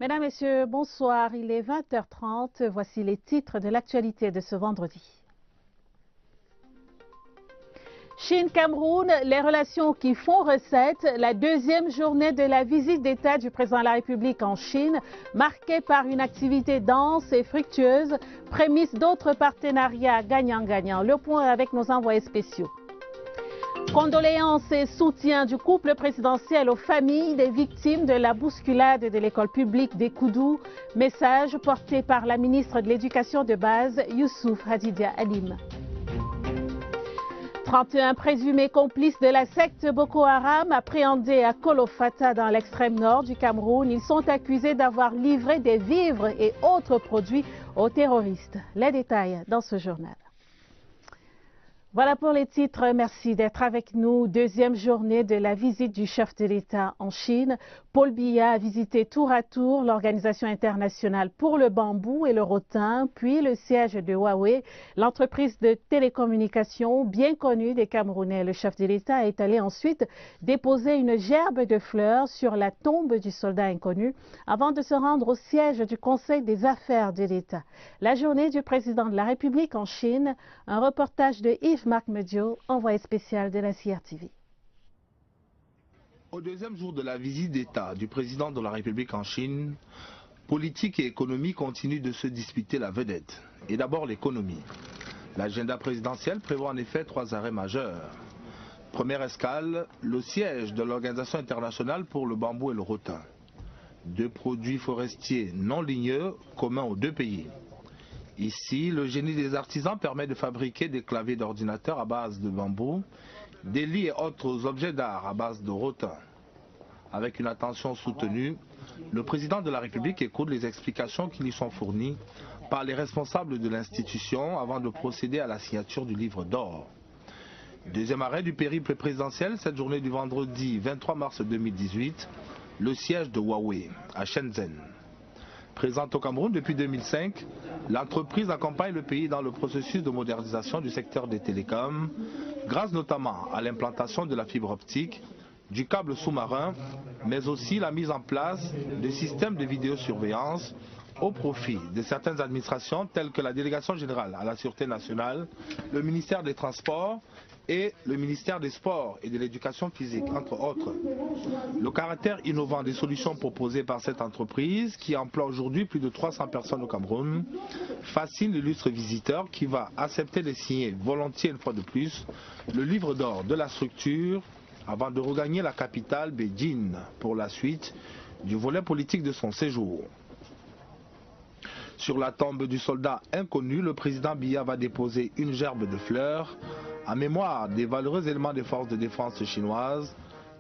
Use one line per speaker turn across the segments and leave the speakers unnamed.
Mesdames, Messieurs, bonsoir. Il est 20h30. Voici les titres de l'actualité de ce vendredi. Chine-Cameroun, les relations qui font recette. La deuxième journée de la visite d'État du président de la République en Chine, marquée par une activité dense et fructueuse, prémisse d'autres partenariats gagnant-gagnant. Le point avec nos envoyés spéciaux. Condoléances et soutien du couple présidentiel aux familles des victimes de la bousculade de l'école publique des Koudou. Message porté par la ministre de l'Éducation de base, Youssouf Hadidia Alim. 31 présumés complices de la secte Boko Haram appréhendés à Kolofata dans l'extrême nord du Cameroun. Ils sont accusés d'avoir livré des vivres et autres produits aux terroristes. Les détails dans ce journal. Voilà pour les titres. Merci d'être avec nous. Deuxième journée de la visite du chef de l'État en Chine. Paul Biya a visité tour à tour l'Organisation internationale pour le bambou et le rotin, puis le siège de Huawei, l'entreprise de télécommunications bien connue des Camerounais. Le chef de l'État est allé ensuite déposer une gerbe de fleurs sur la tombe du soldat inconnu avant de se rendre au siège du Conseil des affaires de l'État. La journée du président de la République en Chine, un reportage de Yves-Marc Medio, envoyé spécial de la CRTV.
Au deuxième jour de la visite d'État du président de la République en Chine, politique et économie continuent de se disputer la vedette. Et d'abord l'économie. L'agenda présidentiel prévoit en effet 3 arrêts majeurs. Première escale, le siège de l'Organisation internationale pour le bambou et le rotin. 2 produits forestiers non ligneux communs aux 2 pays. Ici, le génie des artisans permet de fabriquer des claviers d'ordinateur à base de bambou, des lits et autres objets d'art à base de rotin. Avec une attention soutenue, le président de la République écoute les explications qui lui sont fournies par les responsables de l'institution avant de procéder à la signature du livre d'or. Deuxième arrêt du périple présidentiel, cette journée du vendredi 23 mars 2018, le siège de Huawei à Shenzhen. Présente au Cameroun depuis 2005, l'entreprise accompagne le pays dans le processus de modernisation du secteur des télécoms, grâce notamment à l'implantation de la fibre optique, du câble sous-marin, mais aussi la mise en place de systèmes de vidéosurveillance au profit de certaines administrations telles que la Délégation générale à la Sûreté nationale, le ministère des Transports et le ministère des Sports et de l'Éducation physique, entre autres. Le caractère innovant des solutions proposées par cette entreprise, qui emploie aujourd'hui plus de 300 personnes au Cameroun, fascine l'illustre visiteur qui va accepter de signer volontiers une fois de plus le livre d'or de la structure avant de regagner la capitale Beijing pour la suite du volet politique de son séjour. Sur la tombe du soldat inconnu, le président Biya va déposer une gerbe de fleurs en mémoire des valeureux éléments des forces de défense chinoises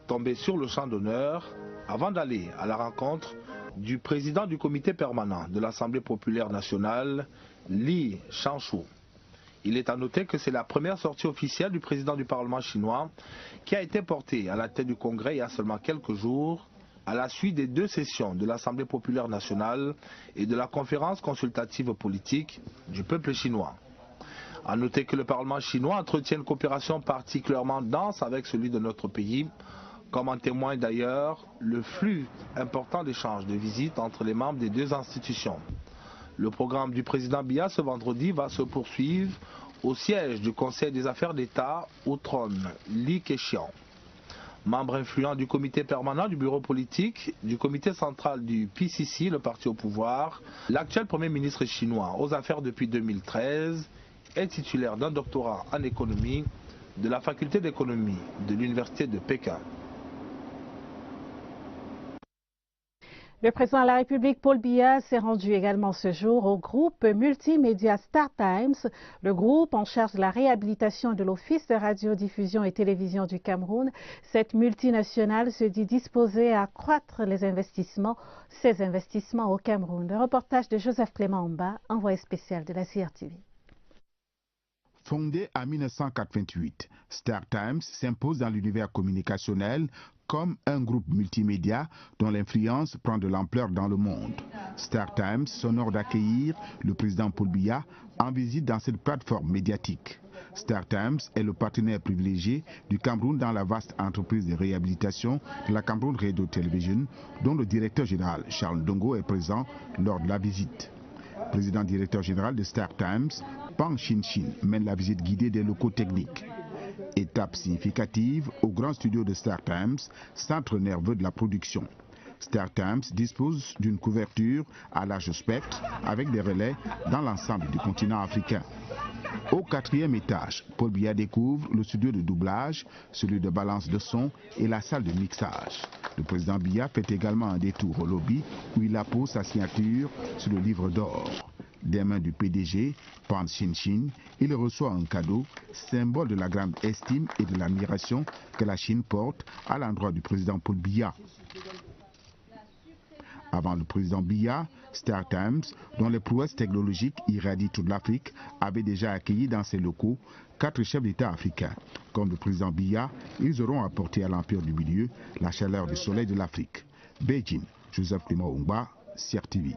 tombés sur le champ d'honneur avant d'aller à la rencontre du président du comité permanent de l'Assemblée populaire nationale, Li Chanshu. Il est à noter que c'est la première sortie officielle du président du Parlement chinois qui a été portée à la tête du Congrès il y a seulement quelques jours à la suite des 2 sessions de l'Assemblée populaire nationale et de la conférence consultative politique du peuple chinois. À noter que le Parlement chinois entretient une coopération particulièrement dense avec celui de notre pays, comme en témoigne d'ailleurs le flux important d'échanges de visites entre les membres des 2 institutions. Le programme du président Biya ce vendredi va se poursuivre au siège du Conseil des affaires d'État où trône Li Keqiang. Membre influent du comité permanent du bureau politique, du comité central du PCC, le parti au pouvoir, l'actuel premier ministre chinois aux affaires depuis 2013 est titulaire d'un doctorat en économie de la faculté d'économie de l'université de Pékin.
Le président de la République, Paul Biya, s'est rendu également ce jour au groupe multimédia Star Times, le groupe en charge de la réhabilitation de l'Office de radiodiffusion et télévision du Cameroun. Cette multinationale se dit disposée à accroître ses investissements au Cameroun. Le reportage de Joseph Clément Mba, envoyé spécial de la CRTV.
Fondé en 1988, Star Times s'impose dans l'univers communicationnel comme un groupe multimédia dont l'influence prend de l'ampleur dans le monde. Star Times s'honore d'accueillir le président Paul Biya en visite dans cette plateforme médiatique. Star Times est le partenaire privilégié du Cameroun dans la vaste entreprise de réhabilitation de la Cameroun Radio Television, dont le directeur général Charles Ndongo est présent lors de la visite. Président directeur général de Star Times, Pang Shin-Shin mène la visite guidée des locaux techniques. Étape significative au grand studio de Star Times, centre nerveux de la production. Star Times dispose d'une couverture à large spectre avec des relais dans l'ensemble du continent africain. Au 4e étage, Paul Biya découvre le studio de doublage, celui de balance de son et la salle de mixage. Le président Biya fait également un détour au lobby où il appose sa signature sur le livre d'or. Des mains du PDG, Pan Shin-Shin, il reçoit un cadeau, symbole de la grande estime et de l'admiration que la Chine porte à l'endroit du président Paul Biya. Avant le président Biya, Star Times, dont les prouesses technologiques irradient toute l'Afrique, avait déjà accueilli dans ses locaux 4 chefs d'État africains. Comme le président Biya, ils auront apporté à l'Empire du Milieu la chaleur du soleil de l'Afrique. Beijing, Joseph Clément Oungba, CRTV.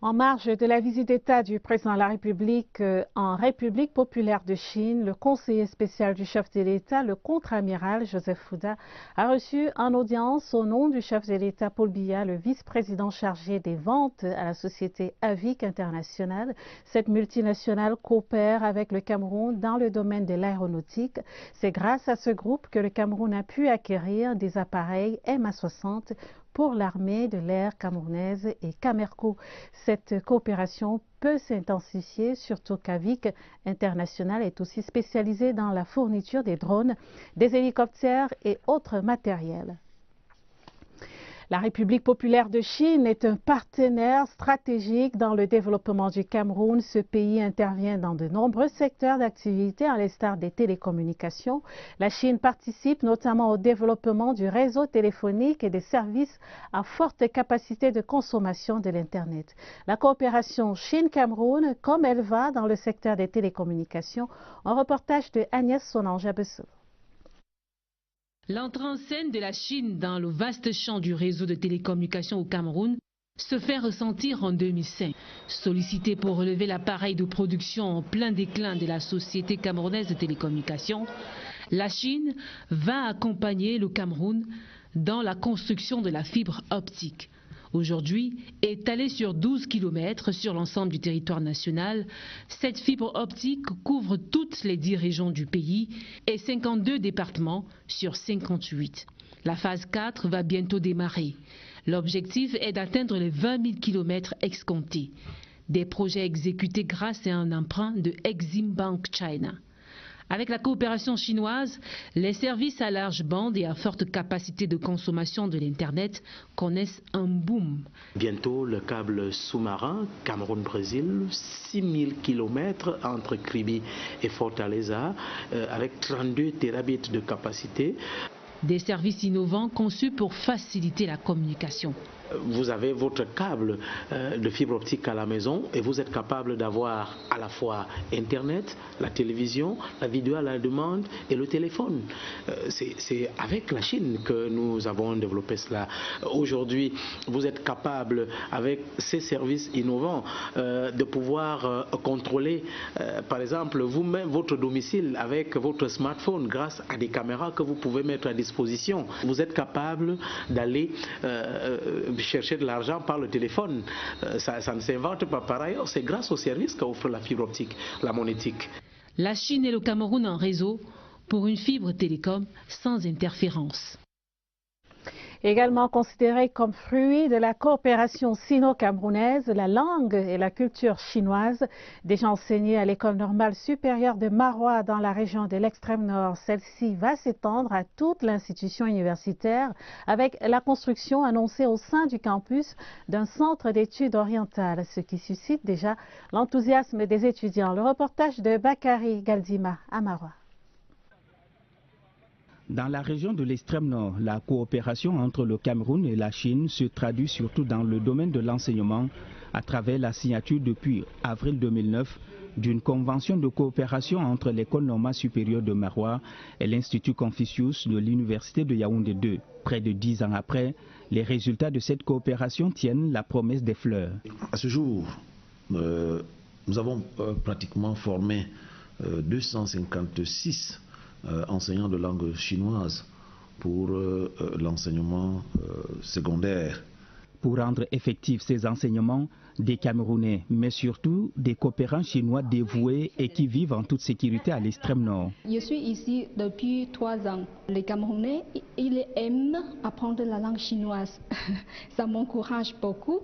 En marge de la visite d'État du président de la République en République populaire de Chine, le conseiller spécial du chef de l'État, le contre-amiral Joseph Fouda, a reçu en audience au nom du chef de l'État Paul Biya, le vice-président chargé des ventes à la société Avic International. Cette multinationale coopère avec le Cameroun dans le domaine de l'aéronautique. C'est grâce à ce groupe que le Cameroun a pu acquérir des appareils MA60 pour l'armée de l'air camerounaise et Camerco. Cette coopération peut s'intensifier, surtout qu'Avic International est aussi spécialisé dans la fourniture des drones, des hélicoptères et autres matériels. La République populaire de Chine est un partenaire stratégique dans le développement du Cameroun. Ce pays intervient dans de nombreux secteurs d'activité, à l'instar des télécommunications. La Chine participe notamment au développement du réseau téléphonique et des services à forte capacité de consommation de l'Internet. La coopération Chine-Cameroun, comme elle va dans le secteur des télécommunications, un reportage de Agnès Sonange-Abesso.
L'entrée en scène de la Chine dans le vaste champ du réseau de télécommunications au Cameroun se fait ressentir en 2005. Sollicité pour relever l'appareil de production en plein déclin de la société camerounaise de télécommunications, la Chine va accompagner le Cameroun dans la construction de la fibre optique. Aujourd'hui, étalée sur 12 km sur l'ensemble du territoire national, cette fibre optique couvre toutes les 10 régions du pays et 52 départements sur 58. La phase 4 va bientôt démarrer. L'objectif est d'atteindre les 20 000 km escomptés. Des projets exécutés grâce à un emprunt de Exim Bank China. Avec la coopération chinoise, les services à large bande et à forte capacité de consommation de l'Internet connaissent un boom.
Bientôt, le câble sous-marin Cameroun-Brésil, 6000 km entre Kribi et Fortaleza, avec 32 terabits de capacité.
Des services innovants conçus pour faciliter la communication.
Vous avez votre câble de fibre optique à la maison et vous êtes capable d'avoir à la fois Internet, la télévision, la vidéo à la demande et le téléphone. C'est avec la Chine que nous avons développé cela. Aujourd'hui, vous êtes capable, avec ces services innovants, de pouvoir contrôler, par exemple, vous-même votre domicile avec votre smartphone grâce à des caméras que vous pouvez mettre à disposition. Vous êtes capable d'aller chercher de l'argent par le téléphone. Ça ne s'invente pas par ailleurs. C'est grâce au service qu'offre la fibre optique, la monétique.
La Chine et le Cameroun en réseau pour une fibre télécom sans interférence.
Également considérée comme fruit de la coopération sino-camerounaise, la langue et la culture chinoise, déjà enseignée à l'école normale supérieure de Marois dans la région de l'extrême nord. Celle-ci va s'étendre à toute l'institution universitaire avec la construction annoncée au sein du campus d'un centre d'études orientales, ce qui suscite déjà l'enthousiasme des étudiants. Le reportage de Bakary Galdima à Marois.
Dans la région de l'extrême nord, la coopération entre le Cameroun et la Chine se traduit surtout dans le domaine de l'enseignement à travers la signature depuis avril 2009 d'une convention de coopération entre l'école normale supérieure de Marois et l'Institut Confucius de l'Université de Yaoundé 2. Près de 10 ans après, les résultats de cette coopération tiennent la promesse des fleurs.
À ce jour, nous Nous avons pratiquement formé 256 enseignants de langue chinoise pour l'enseignement secondaire.
Pour rendre effectifs ces enseignements, des Camerounais, mais surtout des coopérants chinois dévoués et qui vivent en toute sécurité à l'extrême nord.
Je suis ici depuis 3 ans. Les Camerounais, ils aiment apprendre la langue chinoise. Ça m'encourage beaucoup.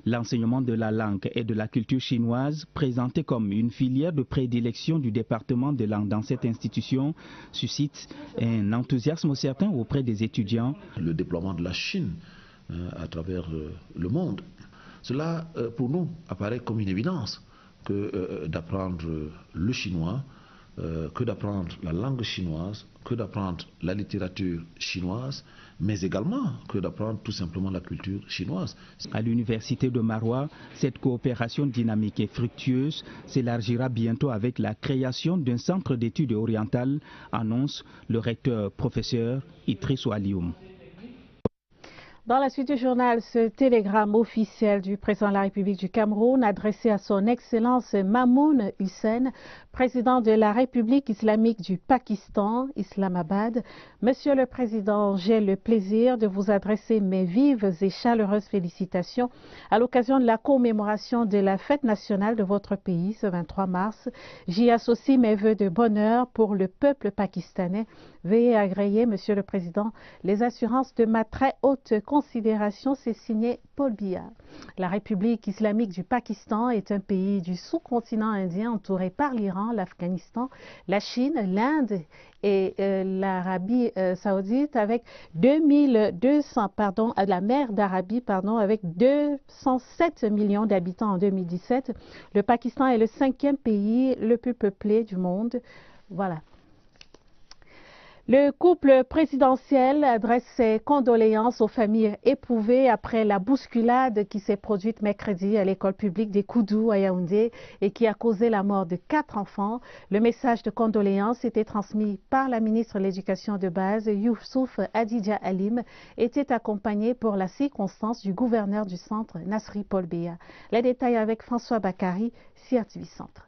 L'enseignement de la langue et de la culture chinoise, présenté comme une filière de prédilection du département de langue dans cette institution, suscite un enthousiasme certain auprès des étudiants.
Le déploiement de la Chine à travers le monde, cela pour nous apparaît comme une évidence que d'apprendre le chinois, que d'apprendre la langue chinoise, que d'apprendre la littérature chinoise, mais également que d'apprendre tout simplement la culture chinoise.
À l'université de Maroua, cette coopération dynamique et fructueuse s'élargira bientôt avec la création d'un centre d'études orientales, annonce le recteur professeur Idrissou Alioum.
Dans la suite du journal, ce télégramme officiel du président de la République du Cameroun adressé à son Excellence Mamoun Hussein, président de la République islamique du Pakistan, Islamabad. Monsieur le Président, j'ai le plaisir de vous adresser mes vives et chaleureuses félicitations à l'occasion de la commémoration de la fête nationale de votre pays ce 23 mars. J'y associe mes vœux de bonheur pour le peuple pakistanais. Veuillez agréer, Monsieur le Président, les assurances de ma très haute considération. C'est signé Paul Biya. La République islamique du Pakistan est un pays du sous-continent indien entouré par l'Iran, l'Afghanistan, la Chine, l'Inde et l'Arabie saoudite avec la mer d'Arabie avec 207 millions d'habitants en 2017. Le Pakistan est le 5e pays le plus peuplé du monde. Voilà. Le couple présidentiel adresse ses condoléances aux familles éprouvées après la bousculade qui s'est produite mercredi à l'école publique des Koudou à Yaoundé et qui a causé la mort de 4 enfants. Le message de condoléances était transmis par la ministre de l'Éducation de base, Youssouf Adidja Alim, était accompagné pour la circonstance du gouverneur du centre, Nasri Paul Biya. Les détails avec François Bakary, CRTV Centre.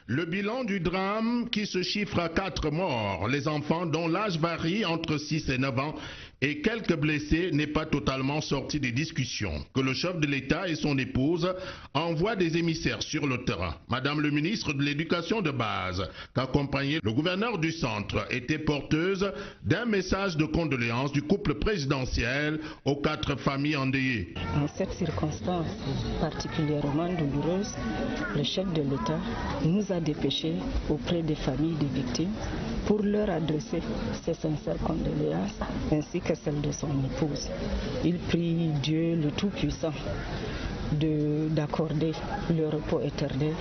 Le bilan du drame qui se chiffre à 4 morts, les enfants dont l'âge varie entre 6 et 9 ans et quelques blessés n'est pas totalement sorti des discussions. Que le chef de l'État et son épouse envoient des émissaires sur le terrain. Madame le ministre de l'Éducation de base, qu'accompagnait le gouverneur du centre, était porteuse d'un message de condoléances du couple présidentiel aux 4 familles endeuillées.
En cette circonstance particulièrement douloureuse, le chef de l'État nous a dépêchés auprès des familles des victimes pour leur adresser ses sincères condoléances ainsi que celles de son épouse. Il prie Dieu le Tout-Puissant d'accorder le repos éternel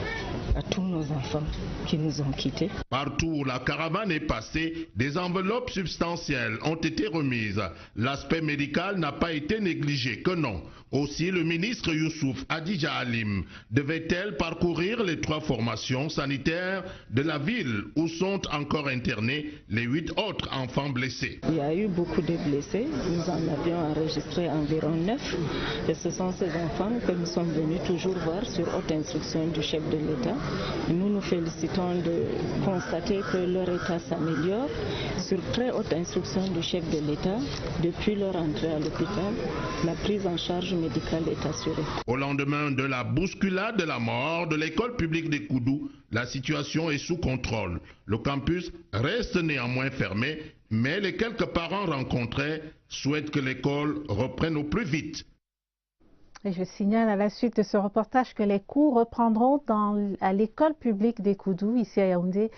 à tous nos enfants qui nous ont quittés.
Partout où la caravane est passée, des enveloppes substantielles ont été remises. L'aspect médical n'a pas été négligé, que non. Aussi, le ministre Youssouf Adidja Alim devait-elle parcourir les 3 formations sanitaires de la ville où sont encore internés les 8 autres enfants blessés.
Il y a eu beaucoup de blessés. Nous en avions enregistré environ 9. Et ce sont ces enfants que nous sommes venus toujours voir sur haute instruction du chef de l'État. Nous nous félicitons de constater que leur état s'améliore sur très haute instruction du chef de l'État. Depuis leur entrée à l'hôpital, la prise en charge médicale est assurée.
Au lendemain de la bousculade de la mort de l'école publique des Koudou, la situation est sous contrôle. Le campus reste néanmoins fermé, mais les quelques parents rencontrés souhaitent que l'école reprenne au plus vite.
Et je signale à la suite de ce reportage que les cours reprendront à l'école publique des Koudou, ici à Yaoundé,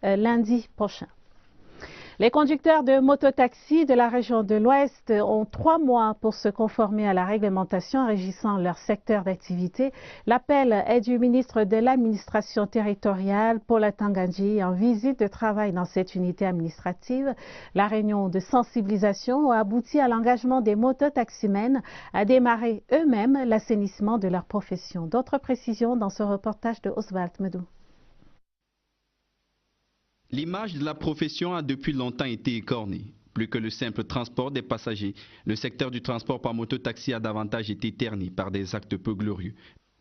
lundi prochain. Les conducteurs de mototaxis de la région de l'Ouest ont 3 mois pour se conformer à la réglementation régissant leur secteur d'activité. L'appel est du ministre de l'administration territoriale, Paul Tangandji, en visite de travail dans cette unité administrative. La réunion de sensibilisation a abouti à l'engagement des mototaximens à démarrer eux-mêmes l'assainissement de leur profession. D'autres précisions dans ce reportage de Oswald Medou.
L'image de la profession a depuis longtemps été écornée. Plus que le simple transport des passagers, le secteur du transport par moto-taxi a davantage été terni par des actes peu glorieux.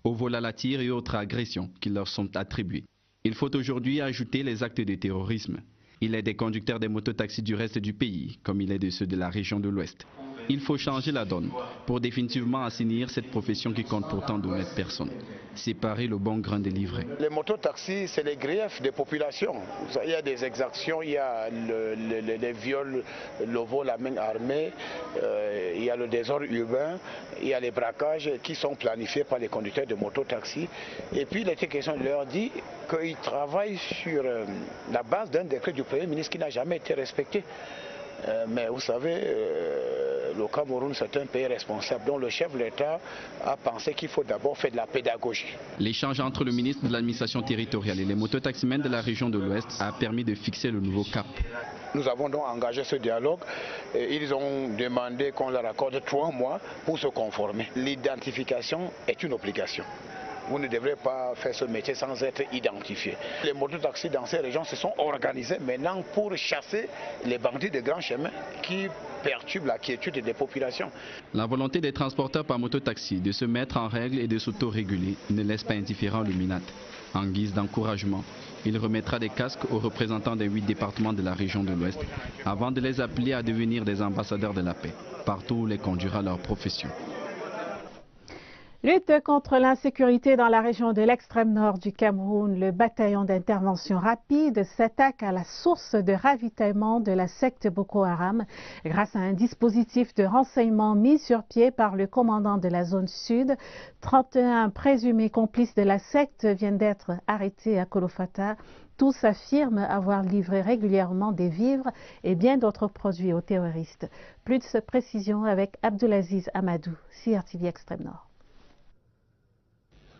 aux vols à la tire et autres agressions qui leur sont attribuées. Il faut aujourd'hui ajouter les actes de terrorisme. Il est des conducteurs des mototaxis du reste du pays, comme il est de ceux de la région de l'Ouest. Il faut changer la donne pour définitivement assainir cette profession qui compte pourtant d'honnêtes personnes. Séparer le bon grain des livrets.
Les mototaxis, c'est les griefs des populations. Il y a des exactions, il y a les viols, le vol à main armée, il y a le désordre urbain, il y a les braquages qui sont planifiés par les conducteurs de mototaxis. Et puis il était question de leur dire qu'ils travaillent sur la base d'un décret du Premier ministre qui n'a jamais été respecté. Mais vous savez, le Cameroun, c'est un pays responsable dont le chef de l'État a pensé qu'il faut d'abord faire de la pédagogie.
L'échange entre le ministre de l'administration territoriale et les mototaximens de la région de l'Ouest a permis de fixer le nouveau cap.
Nous avons donc engagé ce dialogue et ils ont demandé qu'on leur accorde 3 mois pour se conformer. L'identification est une obligation. Vous ne devrez pas faire ce métier sans être identifié. Les mototaxis dans ces régions se sont organisés maintenant pour chasser les bandits de grands chemins qui perturbent la quiétude des populations.
La volonté des transporteurs par mototaxi de se mettre en règle et de s'auto-réguler ne laisse pas indifférent le MINAT. En guise d'encouragement, il remettra des casques aux représentants des 8 départements de la région de l'Ouest avant de les appeler à devenir des ambassadeurs de la paix, partout où les conduira leur profession.
Lutte contre l'insécurité dans la région de l'extrême nord du Cameroun, le bataillon d'intervention rapide s'attaque à la source de ravitaillement de la secte Boko Haram grâce à un dispositif de renseignement mis sur pied par le commandant de la zone sud. 31 présumés complices de la secte viennent d'être arrêtés à Kolofata. Tous affirment avoir livré régulièrement des vivres et bien d'autres produits aux terroristes. Plus de précisions avec Abdelaziz Amadou, CRTV Extrême Nord.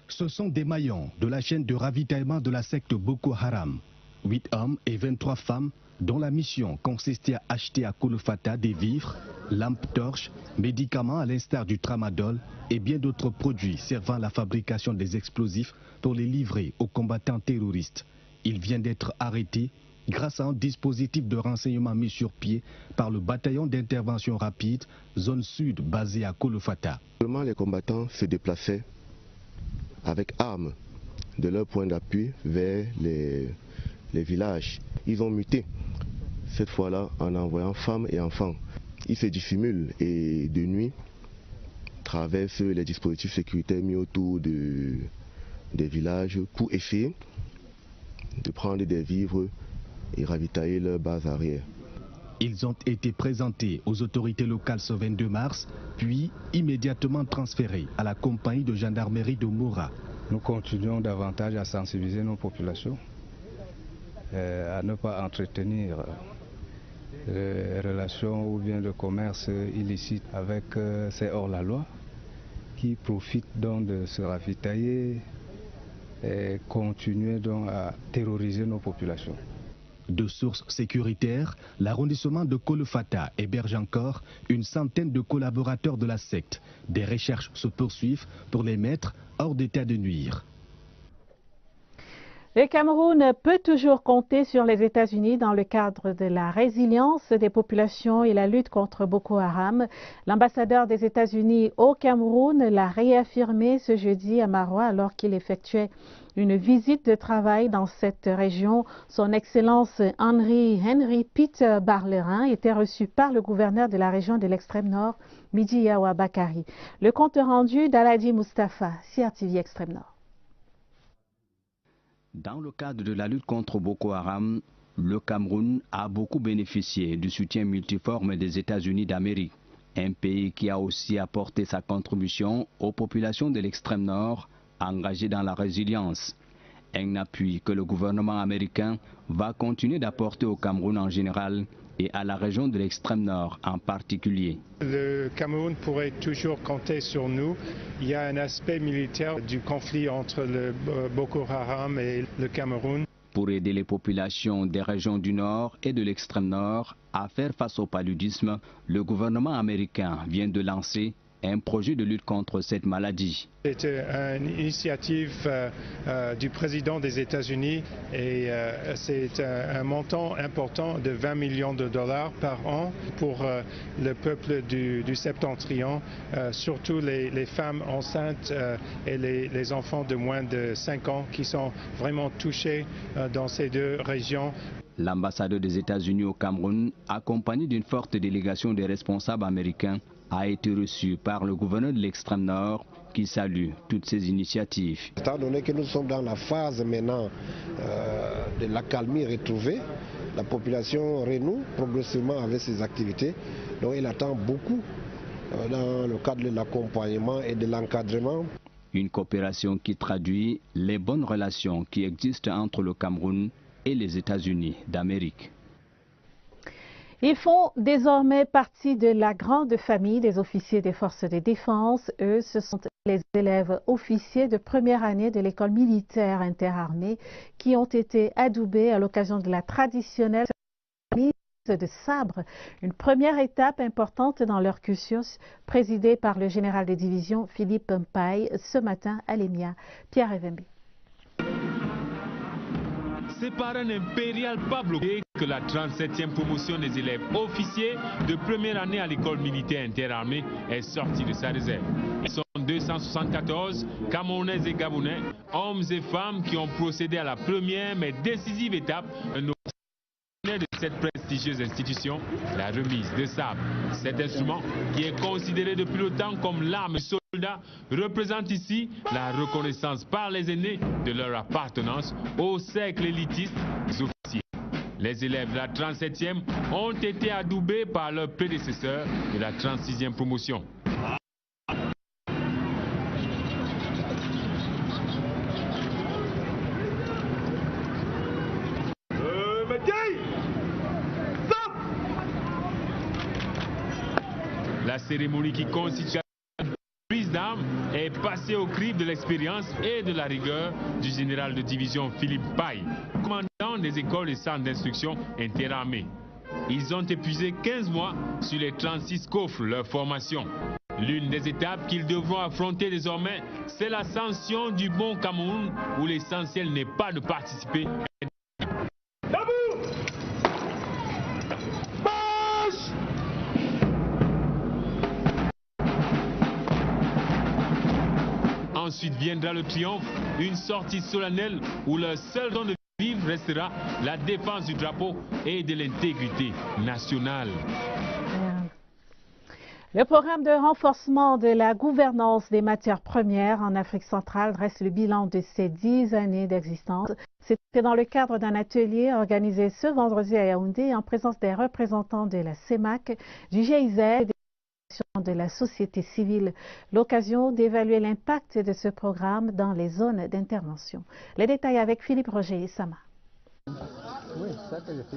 Ce sont des maillons de la chaîne de ravitaillement de la secte Boko Haram. 8 hommes et 23 femmes dont la mission consistait à acheter à Kolofata des vivres, lampes torches, médicaments à l'instar du tramadol et bien d'autres produits servant à la fabrication des explosifs pour les livrer aux combattants terroristes. Ils viennent d'être arrêtés grâce à un dispositif de renseignement mis sur pied par le bataillon d'intervention rapide, zone sud basé à Kolofata.
Les combattants se déplaçaient avec armes de leur point d'appui vers les villages. Ils ont muté, cette fois-là en envoyant femmes et enfants. Ils se dissimulent et de nuit traversent les dispositifs sécuritaires mis autour des villages pour essayer de prendre des vivres et ravitailler leur base arrière.
Ils ont été présentés aux autorités locales ce 22 mars, puis immédiatement transférés à la compagnie de gendarmerie de Moura.
Nous continuons davantage à sensibiliser nos populations, à ne pas entretenir les relations ou bien le commerce illicite avec ces hors-la-loi qui profitent donc de se ravitailler et continuer donc à terroriser nos populations.
De sources sécuritaires, l'arrondissement de Kolofata héberge encore une centaine de collaborateurs de la secte. Des recherches se poursuivent pour les mettre hors d'état de nuire.
Le Cameroun peut toujours compter sur les États-Unis dans le cadre de la résilience des populations et la lutte contre Boko Haram. L'ambassadeur des États-Unis au Cameroun l'a réaffirmé ce jeudi à Maroua alors qu'il effectuait une visite de travail dans cette région. Son Excellence Henry Peter Barlerin était reçu par le gouverneur de la région de l'extrême nord, Midi Yawa Bakari. Le compte rendu d'Aladi Mustafa, CRTV Extrême Nord.
Dans le cadre de la lutte contre Boko Haram, le Cameroun a beaucoup bénéficié du soutien multiforme des États-Unis d'Amérique, un pays qui a aussi apporté sa contribution aux populations de l'extrême nord engagées dans la résilience. Un appui que le gouvernement américain va continuer d'apporter au Cameroun en général et à la région de l'extrême nord en particulier.
Le Cameroun pourrait toujours compter sur nous. Il y a un aspect militaire du conflit entre le Boko Haram et le Cameroun.
Pour aider les populations des régions du nord et de l'extrême nord à faire face au paludisme, le gouvernement américain vient de lancer un projet de lutte contre cette maladie.
C'est une initiative du président des États-Unis et c'est un montant important de 20 millions de dollars par an pour le peuple du Septentrion, surtout les femmes enceintes et les enfants de moins de 5 ans qui sont vraiment touchés dans ces deux régions.
L'ambassadeur des États-Unis au Cameroun, accompagné d'une forte délégation des responsables américains, a été reçu par le gouverneur de l'extrême nord qui salue toutes ces initiatives.
Étant donné que nous sommes dans la phase maintenant de l'accalmie retrouvée, la population renoue progressivement avec ses activités. Donc il attend beaucoup dans le cadre de l'accompagnement et de l'encadrement.
Une coopération qui traduit les bonnes relations qui existent entre le Cameroun et les États-Unis d'Amérique.
Ils font désormais partie de la grande famille des officiers des forces de défense. Eux, ce sont les élèves officiers de première année de l'école militaire interarmée qui ont été adoubés à l'occasion de la traditionnelle mise de sabre. Une première étape importante dans leur cursus, présidée par le général de division Philippe Mpaye ce matin à l'EMIA. Pierre Evembi.
C'est par un impérial pas bloqué que la 37e promotion des élèves officiers de première année à l'école militaire interarmée est sortie de sa réserve. Ils sont 274 Camerounais et Gabonais, hommes et femmes qui ont procédé à la première mais décisive étape de cette prestigieuse institution, la remise de sabre. Cet instrument, qui est considéré depuis longtemps comme l'arme du soldat, représente ici la reconnaissance par les aînés de leur appartenance au cercle élitiste des officiers. Les élèves de la 37e ont été adoubés par leurs prédécesseurs de la 36e promotion. La cérémonie qui constitue la prise d'armes est passée au crible de l'expérience et de la rigueur du général de division Philippe Mpaye, commandant des écoles et centres d'instruction interarmées. Ils ont épuisé 15 mois sur les 36 qu'offre leur formation. L'une des étapes qu'ils devront affronter désormais, c'est l'ascension du bon Cameroun, où l'essentiel n'est pas de participer. Ensuite viendra le triomphe, une sortie solennelle où leur seul don de vivre restera la défense du drapeau et de l'intégrité nationale.
Le programme de renforcement de la gouvernance des matières premières en Afrique centrale dresse le bilan de ses 10 années d'existence. C'était dans le cadre d'un atelier organisé ce vendredi à Yaoundé en présence des représentants de la CEMAC, du GIZ et de la société civile, l'occasion d'évaluer l'impact de ce programme dans les zones d'intervention. Les détails avec Philippe Roger et Sama.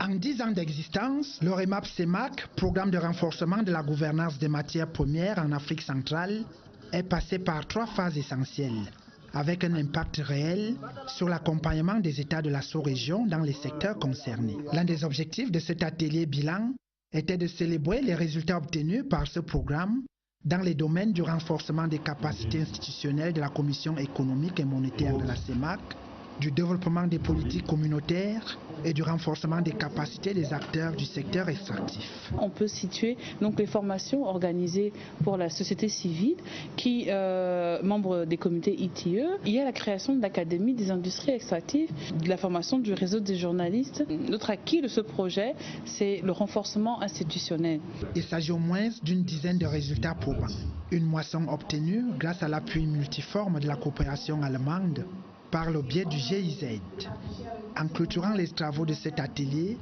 En 10 ans d'existence, le REMAP-CEMAC, programme de renforcement de la gouvernance des matières premières en Afrique centrale, est passé par 3 phases essentielles, avec un impact réel sur l'accompagnement des États de la sous-région dans les secteurs concernés. L'un des objectifs de cet atelier bilan était de célébrer les résultats obtenus par ce programme dans les domaines du renforcement des capacités institutionnelles de la Commission économique et monétaire de la CEMAC, du développement des politiques communautaires et du renforcement des capacités des acteurs du secteur extractif.
On peut situer donc les formations organisées pour la société civile qui, membres des comités ITIE, il y a la création de l'Académie des industries extractives, de la formation du réseau des journalistes. Notre acquis de ce projet, c'est le renforcement institutionnel.
Il s'agit au moins d'une dizaine de résultats probants. Une moisson obtenue grâce à l'appui multiforme de la coopération allemande par le biais du GIZ. En clôturant les travaux de cet atelier,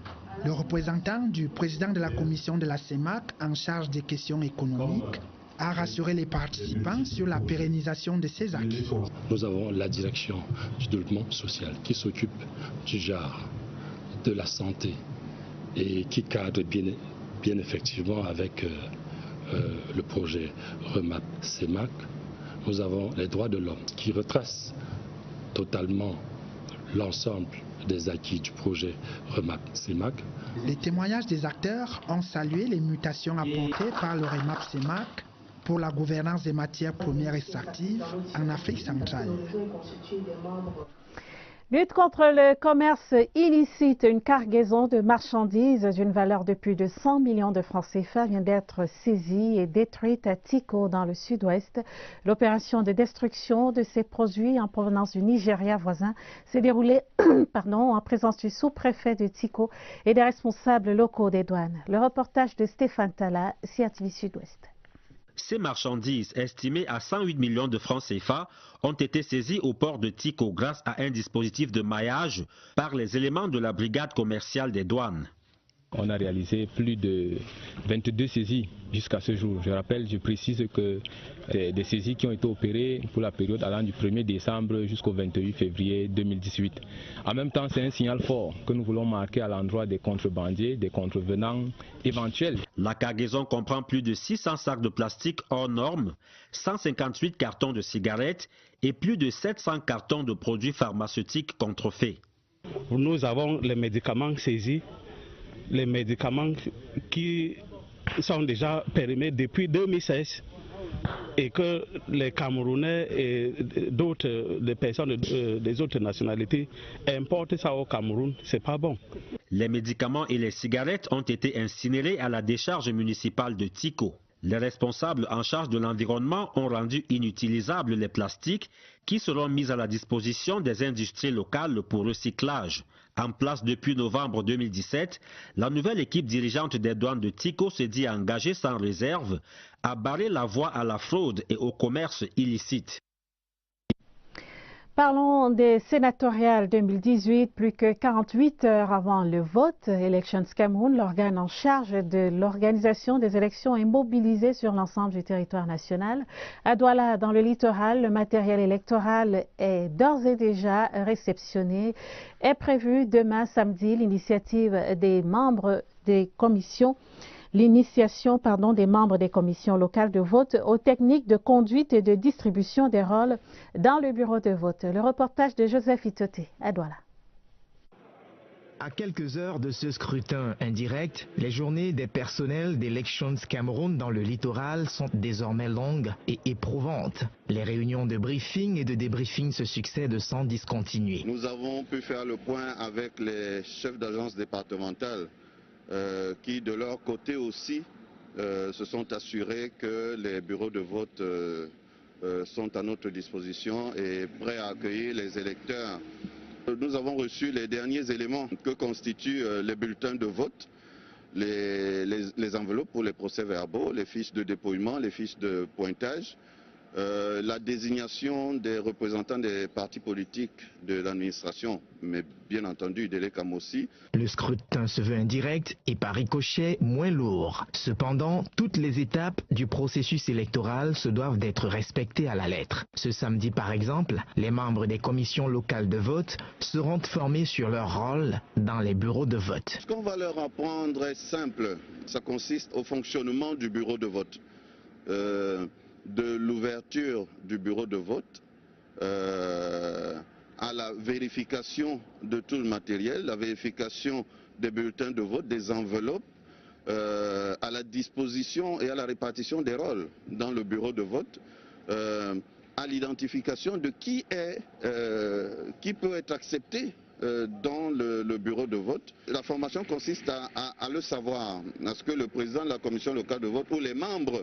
le représentant du président de la commission de la CEMAC en charge des questions économiques a rassuré les participants sur la pérennisation de ces acquis.
Nous avons la direction du développement social qui s'occupe du genre, de la santé et qui cadre bien effectivement avec le projet REMAP-CEMAC. Nous avons les droits de l'homme qui retrace totalement l'ensemble des acquis du projet REMAP-CEMAC.
Les témoignages des acteurs ont salué les mutations apportées par le REMAP-CEMAC pour la gouvernance des matières premières extractives en Afrique centrale.
Lutte contre le commerce illicite. Une cargaison de marchandises d'une valeur de plus de 100 millions de francs CFA vient d'être saisie et détruite à Tiko dans le sud-ouest. L'opération de destruction de ces produits en provenance du Nigeria voisin s'est déroulée en présence du sous-préfet de Tiko et des responsables locaux des douanes. Le reportage de Stéphane Tala, CRTV Sud-Ouest.
Ces marchandises, estimées à 108 millions de francs CFA, ont été saisies au port de Tiko grâce à un dispositif de maillage par les éléments de la brigade commerciale des douanes.
On a réalisé plus de 22 saisies jusqu'à ce jour. Je précise que c'est des saisies qui ont été opérées pour la période allant du 1er décembre jusqu'au 28 février 2018. En même temps, c'est un signal fort que nous voulons marquer à l'endroit des contrebandiers, des contrevenants éventuels.
La cargaison comprend plus de 600 sacs de plastique hors normes, 158 cartons de cigarettes et plus de 700 cartons de produits pharmaceutiques contrefaits.
Nous avons les médicaments saisis. Les médicaments qui sont déjà périmés depuis 2016 et que les Camerounais et d'autres personnes des autres nationalités importent ça au Cameroun, c'est pas bon.
Les médicaments et les cigarettes ont été incinérés à la décharge municipale de Tiko. Les responsables en charge de l'environnement ont rendu inutilisables les plastiques qui seront mis à la disposition des industries locales pour recyclage. En place depuis novembre 2017, la nouvelle équipe dirigeante des douanes de Tiko se dit engagée sans réserve à barrer la voie à la fraude et au commerce illicite.
Parlons des sénatoriales 2018. Plus que 48 heures avant le vote, Elections Cameroun, l'organe en charge de l'organisation des élections, est mobilisé sur l'ensemble du territoire national. À Douala, dans le littoral, le matériel électoral est d'ores et déjà réceptionné. Est prévue demain samedi l'initiative des membres des commissions. L'initiation des membres des commissions locales de vote aux techniques de conduite et de distribution des rôles dans le bureau de vote. Le reportage de Joseph Itoté à Douala.
À quelques heures de ce scrutin indirect, les journées des personnels d'Elections Cameroun dans le littoral sont désormais longues et éprouvantes. Les réunions de briefing et de débriefing se succèdent sans discontinuer.
Nous avons pu faire le point avec les chefs d'agence départementales qui de leur côté aussi se sont assurés que les bureaux de vote sont à notre disposition et prêts à accueillir les électeurs. Nous avons reçu les derniers éléments que constituent les bulletins de vote, les enveloppes pour les procès-verbaux, les fiches de dépouillement, les fiches de pointage, la désignation des représentants des partis politiques de l'administration, mais bien entendu de l'ECAM aussi.
Le scrutin se veut indirect et par ricochet moins lourd. Cependant, toutes les étapes du processus électoral se doivent d'être respectées à la lettre. Ce samedi par exemple, les membres des commissions locales de vote seront formés sur leur rôle dans les bureaux de vote.
Ce qu'on va leur apprendre est simple, ça consiste au fonctionnement du bureau de vote. De l'ouverture du bureau de vote à la vérification de tout le matériel, la vérification des bulletins de vote, des enveloppes, à la disposition et à la répartition des rôles dans le bureau de vote, à l'identification de qui peut être accepté dans le bureau de vote. La formation consiste à le savoir, à ce que le président de la commission locale de vote ou les membres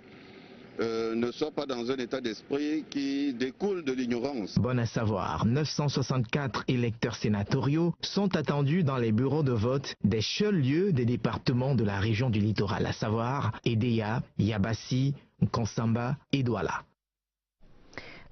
ne soit pas dans un état d'esprit qui découle de l'ignorance.
Bon à savoir, 964 électeurs sénatoriaux sont attendus dans les bureaux de vote des seuls lieux des départements de la région du littoral, à savoir Edéa, Yabassi, Konsamba et Douala.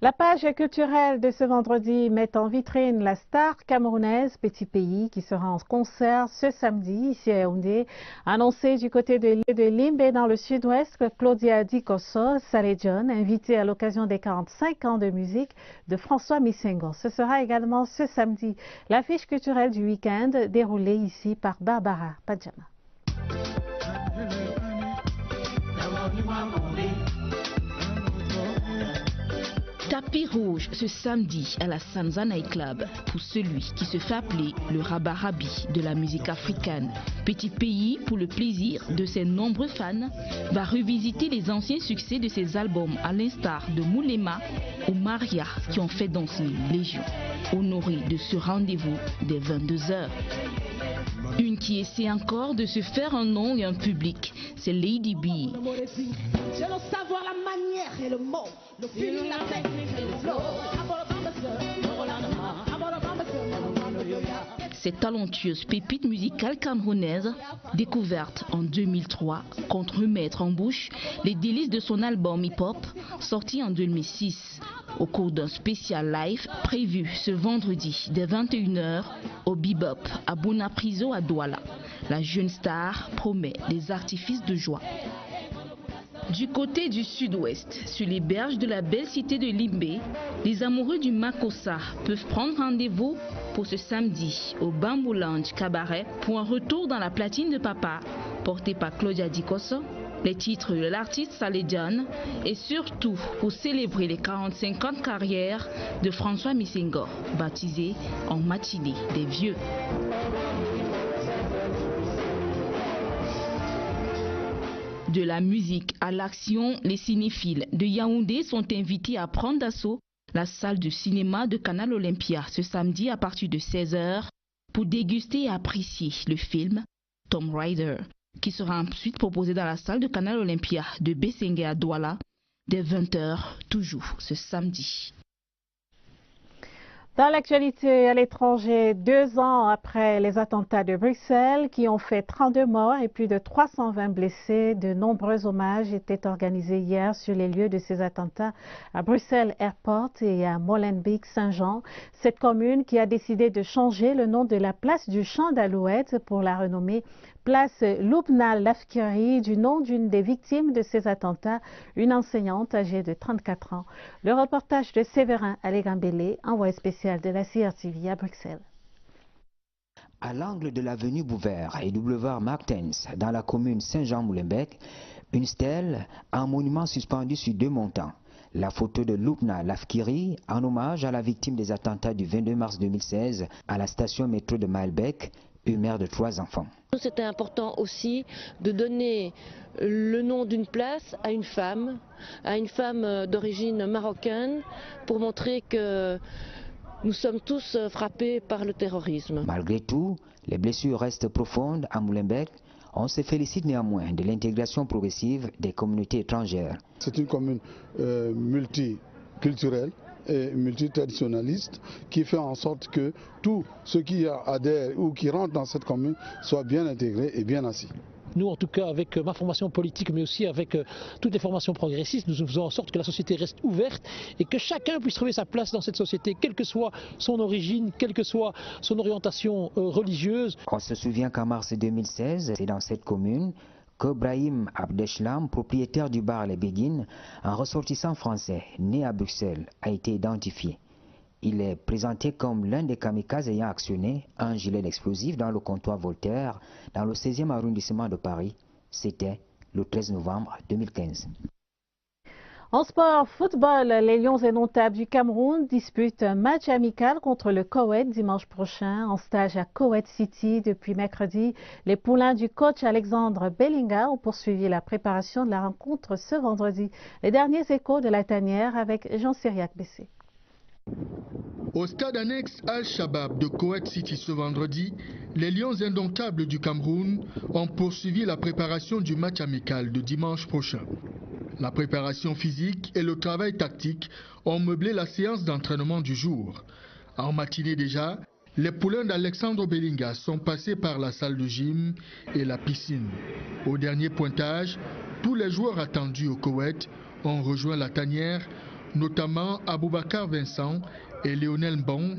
La page culturelle de ce vendredi met en vitrine la star camerounaise Petit Pays qui sera en concert ce samedi ici à Yaoundé. Annoncé du côté de l'île de Limbe dans le sud-ouest, Claudia Dikoso Saléjon, invitée à l'occasion des 45 ans de musique de François Missengo. Ce sera également ce samedi l'affiche culturelle du week-end déroulée ici par Barbara Padjama.
Tap
Tapis rouge ce samedi à la Sanza Night Club pour celui qui se fait appeler le Rabarabi de la musique africaine. Petit pays pour le plaisir de ses nombreux fans va revisiter les anciens succès de ses albums à l'instar de Moulema ou Maria qui ont fait danser Légion. Honoré de ce rendez-vous dès 22h. Une qui essaie encore de se faire un nom et un public, c'est Lady B.
J'ai le savoir, la manière et le mot, le feeling, la technique et le flow.
Cette talentueuse pépite musicale camerounaise, découverte en 2003, compte remettre en bouche les délices de son album hip-hop, sorti en 2006. Au cours d'un spécial live prévu ce vendredi dès 21h au Bebop à Bonapriso à Douala. La jeune star promet des artifices de joie. Du côté du sud-ouest, sur les berges de la belle cité de Limbe, les amoureux du Makossa peuvent prendre rendez-vous pour ce samedi au Bamboo Lounge Cabaret pour un retour dans la platine de papa, porté par Claudia Dikoso, les titres de l'artiste Salédiane et surtout pour célébrer les 45 ans de carrière de François Missengo, baptisé en matinée des vieux. De la musique à l'action, les cinéphiles de Yaoundé sont invités à prendre d'assaut la salle de cinéma de Canal Olympia ce samedi à partir de 16h pour déguster et apprécier le film Tomb Raider, qui sera ensuite proposé dans la salle de Canal Olympia de Bessengue à Douala dès 20h, toujours ce samedi.
Dans l'actualité à l'étranger, 2 ans après les attentats de Bruxelles qui ont fait 32 morts et plus de 320 blessés, de nombreux hommages étaient organisés hier sur les lieux de ces attentats à Bruxelles Airport et à Molenbeek-Saint-Jean. Cette commune qui a décidé de changer le nom de la place du Champ d'Alouette pour la renommer place Loubna Lafkiri, du nom d'une des victimes de ces attentats, une enseignante âgée de 34 ans. Le reportage de Séverin Alégambélé, envoyé spécial de la CRTV à Bruxelles.
À l'angle de l'avenue Bouvert et du boulevard Martens, dans la commune Saint-Jean-Moulenbeek, une stèle, un monument suspendu sur 2 montants. La photo de Loubna Lafkiri, en hommage à la victime des attentats du 22 mars 2016 à la station métro de Maelbeek, une mère de 3 enfants.
C'était important aussi de donner le nom d'une place à une femme d'origine marocaine, pour montrer que nous sommes tous frappés par le terrorisme.
Malgré tout, les blessures restent profondes à Molenbeek. On se félicite néanmoins de l'intégration progressive des communautés étrangères.
C'est une commune multiculturelle et multitraditionnaliste qui fait en sorte que tous ceux qui adhèrent ou qui rentrent dans cette commune soient bien intégrés et bien assis.
Nous, en tout cas, avec ma formation politique, mais aussi avec toutes les formations progressistes, nous faisons en sorte que la société reste ouverte et que chacun puisse trouver sa place dans cette société, quelle que soit son origine, quelle que soit son orientation religieuse.
On se souvient qu'en mars 2016, c'est dans cette commune que Brahim Abdeslam, propriétaire du bar Les Béguines, un ressortissant français né à Bruxelles, a été identifié. Il est présenté comme l'un des kamikazes ayant actionné un gilet d'explosif dans le comptoir Voltaire, dans le 16e arrondissement de Paris. C'était le 13 novembre 2015.
En sport, football, les Lions indomptables du Cameroun disputent un match amical contre le Koweït dimanche prochain. En stage à Koweït City depuis mercredi, les poulains du coach Alexandre Bellinga ont poursuivi la préparation de la rencontre ce vendredi. Les derniers échos de la tanière avec Jean-Cyriac Bessé.
Au stade annexe Al-Shabaab de Koweït City ce vendredi, les Lions indomptables du Cameroun ont poursuivi la préparation du match amical de dimanche prochain. La préparation physique et le travail tactique ont meublé la séance d'entraînement du jour. En matinée déjà, les poulains d'Alexandre Bellinga sont passés par la salle de gym et la piscine. Au dernier pointage, tous les joueurs attendus au Koweït ont rejoint la tanière, notamment Aboubacar Vincent et Lionel Mbong,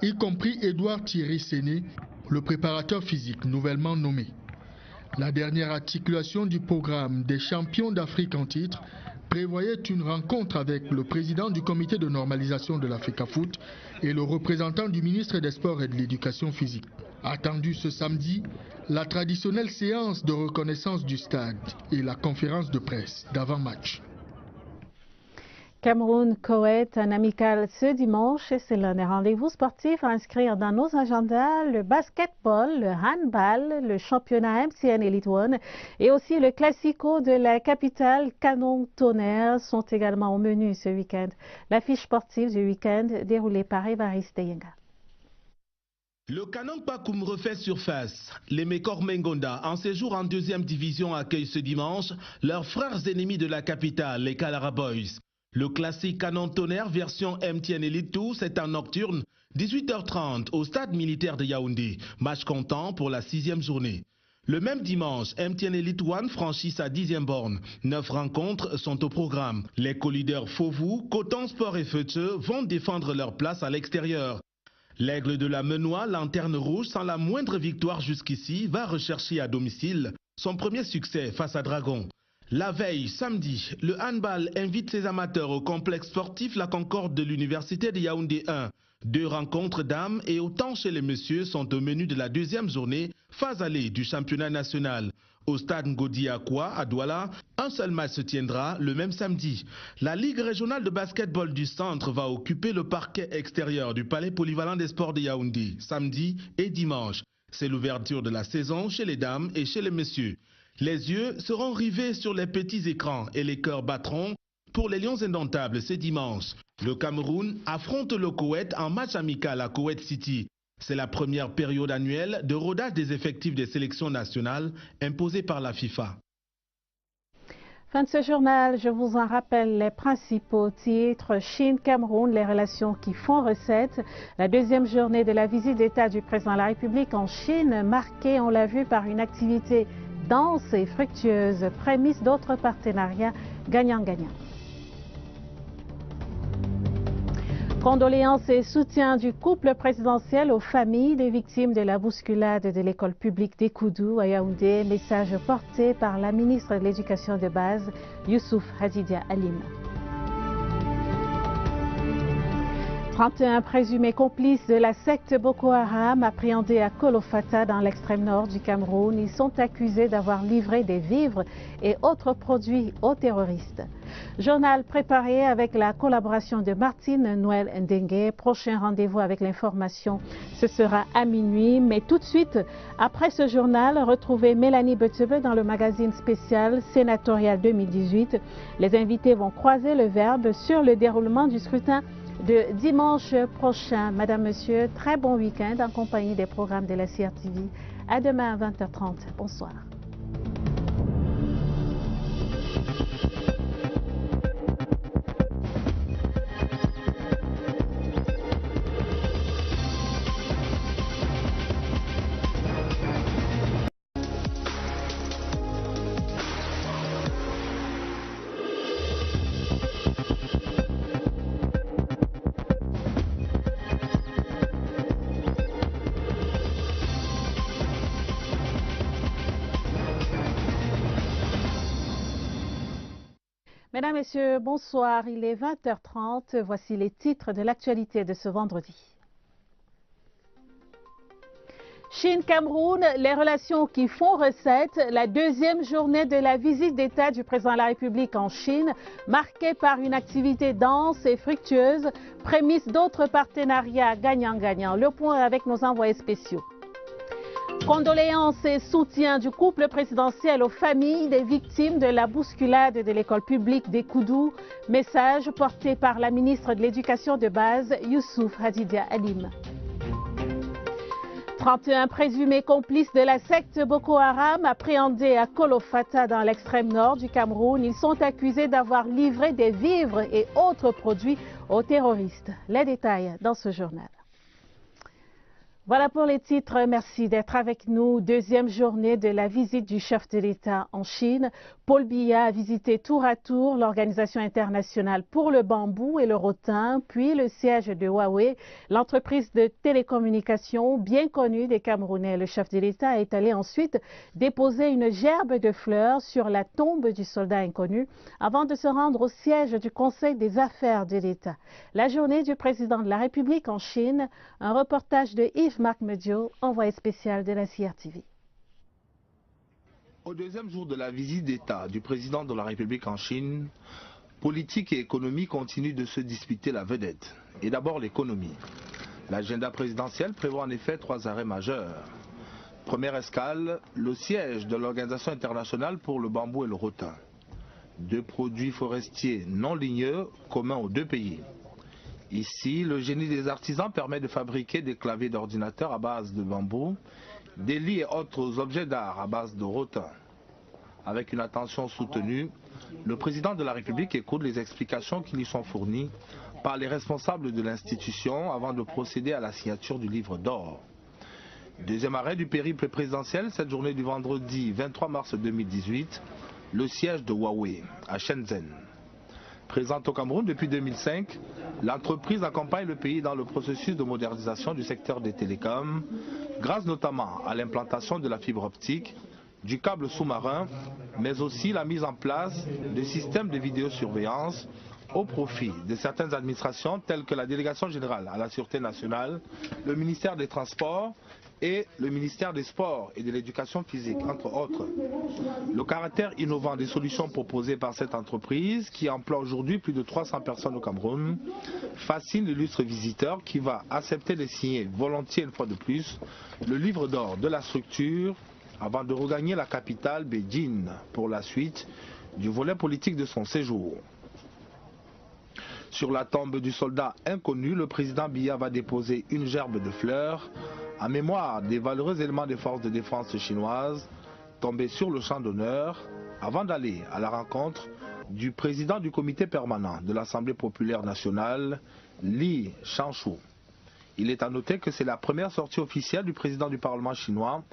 y compris Édouard Thierry Séné, le préparateur physique nouvellement nommé. La dernière articulation du programme des champions d'Afrique en titre prévoyait une rencontre avec le président du comité de normalisation de l'Africafoot et le représentant du ministre des Sports et de l'Éducation physique. Attendue ce samedi, la traditionnelle séance de reconnaissance du stade et la conférence de presse d'avant-match.
Cameroun-Koweït, un amical ce dimanche, et c'est l'un des rendez-vous sportifs à inscrire dans nos agendas. Le basketball, le handball, le championnat MTN Elite One et aussi le classico de la capitale Canon-Tonnerre sont également au menu ce week-end. L'affiche sportive du week-end déroulée par Évariste Yenga.
Le Canon Pakoum refait surface. Les Mekor Mengonda, en séjour en deuxième division, accueillent ce dimanche leurs frères ennemis de la capitale, les Kalara Boys. Le classique Canon Tonnerre version MTN Elite 2, c'est en nocturne, 18h30 au stade militaire de Yaoundé. Match comptant pour la 6e journée. Le même dimanche, MTN Elite One franchit sa 10e borne. 9 rencontres sont au programme. Les co-leaders Fauvou, Coton Sport et Feuteux vont défendre leur place à l'extérieur. L'Aigle de la Menois, lanterne rouge, sans la moindre victoire jusqu'ici, va rechercher à domicile son premier succès face à Dragon. La veille, samedi, le handball invite ses amateurs au complexe sportif La Concorde de l'Université de Yaoundé 1. 2 rencontres dames et autant chez les messieurs sont au menu de la 2e journée, phase allée du championnat national. Au stade Ngodi Akwa, à Douala, un seul match se tiendra le même samedi. La Ligue régionale de basketball du centre va occuper le parquet extérieur du palais polyvalent des sports de Yaoundé, samedi et dimanche. C'est l'ouverture de la saison chez les dames et chez les messieurs. Les yeux seront rivés sur les petits écrans et les cœurs battront pour les Lions indomptables ce dimanche. Le Cameroun affronte le Koweït en match amical à Koweït City. C'est la première période annuelle de rodage des effectifs des sélections nationales imposée par la FIFA.
Fin de ce journal, je vous en rappelle les principaux titres. Chine-Cameroun, les relations qui font recette. La 2e journée de la visite d'État du président de la République en Chine, marquée, on l'a vu, par une activité dense et fructueuse, prémisse d'autres partenariats gagnant-gagnant. Condoléances et soutien du couple présidentiel aux familles des victimes de la bousculade de l'école publique d'Ekoudou à Yaoundé. Message porté par la ministre de l'Éducation de base, Youssouf Hadidia Alim. 31 présumés complices de la secte Boko Haram appréhendés à Kolofata dans l'extrême nord du Cameroun. Ils sont accusés d'avoir livré des vivres et autres produits aux terroristes. Journal préparé avec la collaboration de Martine Noël Ndengue. Prochain rendez-vous avec l'information, ce sera à minuit. Mais tout de suite, après ce journal, retrouvez Mélanie Betebe dans le magazine spécial sénatorial 2018. Les invités vont croiser le verbe sur le déroulement du scrutin de dimanche prochain. Madame, Monsieur, très bon week-end en compagnie des programmes de la CRTV. À demain à 20h30. Bonsoir. Mesdames, Messieurs, bonsoir. Il est 20h30. Voici les titres de l'actualité de ce vendredi. Chine-Cameroun, les relations qui font recette. La 2e journée de la visite d'État du président de la République en Chine, marquée par une activité dense et fructueuse, prémisse d'autres partenariats gagnant-gagnant. Le point avec nos envoyés spéciaux. Condoléances et soutien du couple présidentiel aux familles des victimes de la bousculade de l'école publique d'Ekoudou. Message porté par la ministre de l'Éducation de base, Youssouf Hadidia Alim. 31 présumés complices de la secte Boko Haram appréhendés à Kolofata dans l'extrême nord du Cameroun. Ils sont accusés d'avoir livré des vivres et autres produits aux terroristes. Les détails dans ce journal. Voilà pour les titres. Merci d'être avec nous. 2e journée de la visite du chef de l'État en Chine. Paul Biya a visité tour à tour l'Organisation internationale pour le bambou et le rotin, puis le siège de Huawei, l'entreprise de télécommunications bien connue des Camerounais. Le chef de l'État est allé ensuite déposer une gerbe de fleurs sur la tombe du soldat inconnu avant de se rendre au siège du Conseil des affaires de l'État. La journée du président de la République en Chine, un reportage de Yves-Marc Medio, envoyé spécial de la CRTV.
Au 2e jour de la visite d'État du président de la République en Chine, politique et économie continuent de se disputer la vedette. Et d'abord l'économie. L'agenda présidentiel prévoit en effet 3 arrêts majeurs. Première escale, le siège de l'Organisation internationale pour le bambou et le rotin. 2 produits forestiers non ligneux communs aux 2 pays. Ici, le génie des artisans permet de fabriquer des claviers d'ordinateur à base de bambou, des lits et autres objets d'art à base de rotin. Avec une attention soutenue, le président de la République écoute les explications qui lui sont fournies par les responsables de l'institution avant de procéder à la signature du livre d'or. Deuxième arrêt du périple présidentiel, cette journée du vendredi 23 mars 2018, le siège de Huawei à Shenzhen. Présente au Cameroun depuis 2005, l'entreprise accompagne le pays dans le processus de modernisation du secteur des télécoms, grâce notamment à l'implantation de la fibre optique, du câble sous-marin, mais aussi la mise en place de systèmes de vidéosurveillance au profit de certaines administrations telles que la Délégation générale à la Sûreté nationale, le ministère des Transports et le ministère des Sports et de l'Éducation physique, entre autres. Le caractère innovant des solutions proposées par cette entreprise, qui emploie aujourd'hui plus de 300 personnes au Cameroun, fascine l'illustre visiteur qui va accepter de signer volontiers une fois de plus le livre d'or de la structure avant de regagner la capitale Beijing pour la suite du volet politique de son séjour. Sur la tombe du soldat inconnu, le président Biya va déposer une gerbe de fleurs en mémoire des valeureux éléments des forces de défense chinoises tombés sur le champ d'honneur avant d'aller à la rencontre du président du comité permanent de l'Assemblée populaire nationale, Li Shanshu. Il est à noter que c'est la première sortie officielle du président du Parlement chinois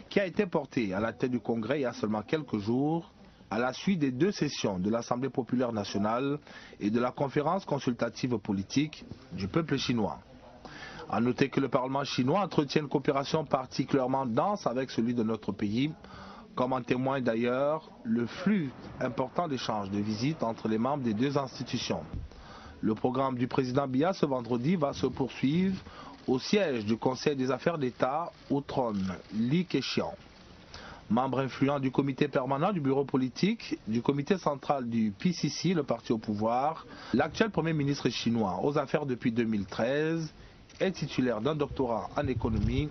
qui a été portée à la tête du Congrès il y a seulement quelques jours à la suite des 2 sessions de l'Assemblée populaire nationale et de la conférence consultative politique du peuple chinois. À noter que le Parlement chinois entretient une coopération particulièrement dense avec celui de notre pays, comme en témoigne d'ailleurs le flux important d'échanges de visites entre les membres des 2 institutions. Le programme du président Biya ce vendredi va se poursuivre au siège du Conseil des affaires d'État où trône Li Keqiang. Membre influent du comité permanent du bureau politique, du comité central du PCC, le parti au pouvoir, l'actuel premier ministre chinois aux affaires depuis 2013 est titulaire d'un doctorat en économie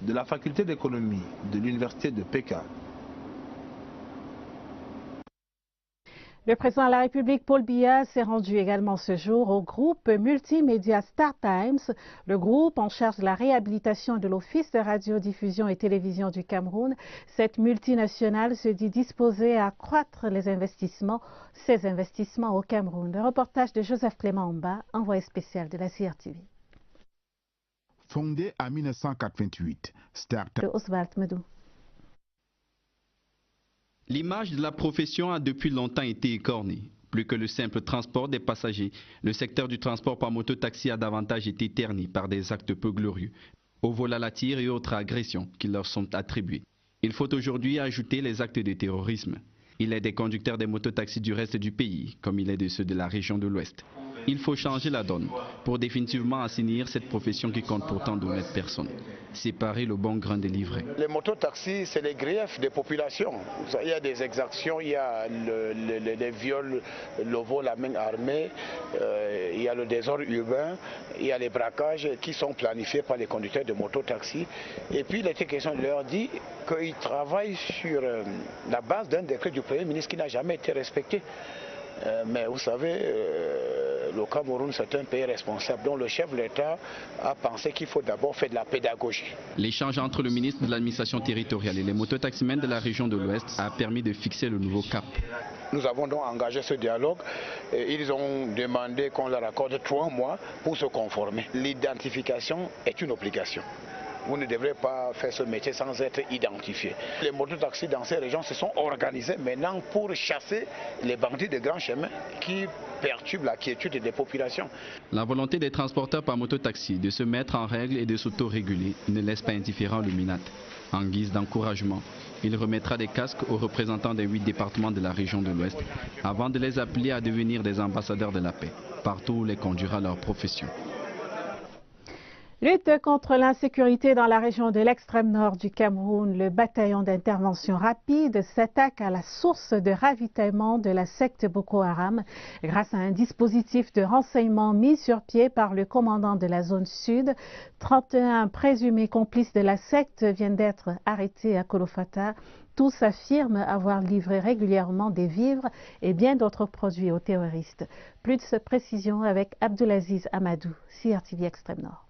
de la faculté d'économie de l'université de Pékin.
Le président de la République, Paul Biya, s'est rendu également ce jour au groupe multimédia Star Times, le groupe en charge de la réhabilitation de l'Office de radiodiffusion et télévision du Cameroun. Cette multinationale se dit disposée à accroître ses investissements au Cameroun. Le reportage de Joseph Clément Mba, envoyé spécial de la CRTV.
Fondée en 1988, Star Times.
Oswald Medou.
L'image de la profession a depuis longtemps été écornée. Plus que le simple transport des passagers, le secteur du transport par moto-taxi a davantage été terni par des actes peu glorieux, au vol à la tire et autres agressions qui leur sont attribuées. Il faut aujourd'hui ajouter les actes de terrorisme. Il est des conducteurs des mototaxis du reste du pays, comme il est de ceux de la région de l'Ouest. Il faut changer la donne pour définitivement assainir cette profession qui compte pourtant 2 000 personnes. Séparer le bon grain des livrets.
Les mototaxis, c'est les griefs des populations. Il y a des exactions, il y a les viols, le vol à main armée, il y a le désordre urbain, il y a les braquages qui sont planifiés par les conducteurs de mototaxis. Et puis il était question de leur dire qu'ils travaillent sur la base d'un décret du Premier ministre qui n'a jamais été respecté. Mais vous savez, le Cameroun, c'est un pays responsable dont le chef de l'État a pensé qu'il faut d'abord faire de la pédagogie.
L'échange entre le ministre de l'administration territoriale et les mototaximens de la région de l'Ouest a permis de fixer le nouveau cap.
Nous avons donc engagé ce dialogue et ils ont demandé qu'on leur accorde 3 mois pour se conformer. L'identification est une obligation. Vous ne devrez pas faire ce métier sans être identifié. Les mototaxis dans ces régions se sont organisés maintenant pour chasser les bandits de grands chemins qui perturbent la quiétude des populations.
La volonté des transporteurs par mototaxi de se mettre en règle et de s'autoréguler ne laisse pas indifférent le MINAT. En guise d'encouragement, il remettra des casques aux représentants des 8 départements de la région de l'Ouest avant de les appeler à devenir des ambassadeurs de la paix, partout où les conduira leur profession.
Lutte contre l'insécurité dans la région de l'extrême nord du Cameroun, le bataillon d'intervention rapide s'attaque à la source de ravitaillement de la secte Boko Haram grâce à un dispositif de renseignement mis sur pied par le commandant de la zone sud. 31 présumés complices de la secte viennent d'être arrêtés à Kolofata. Tous affirment avoir livré régulièrement des vivres et bien d'autres produits aux terroristes. Plus de précisions avec Abdulaziz Amadou, CRTV Extrême Nord.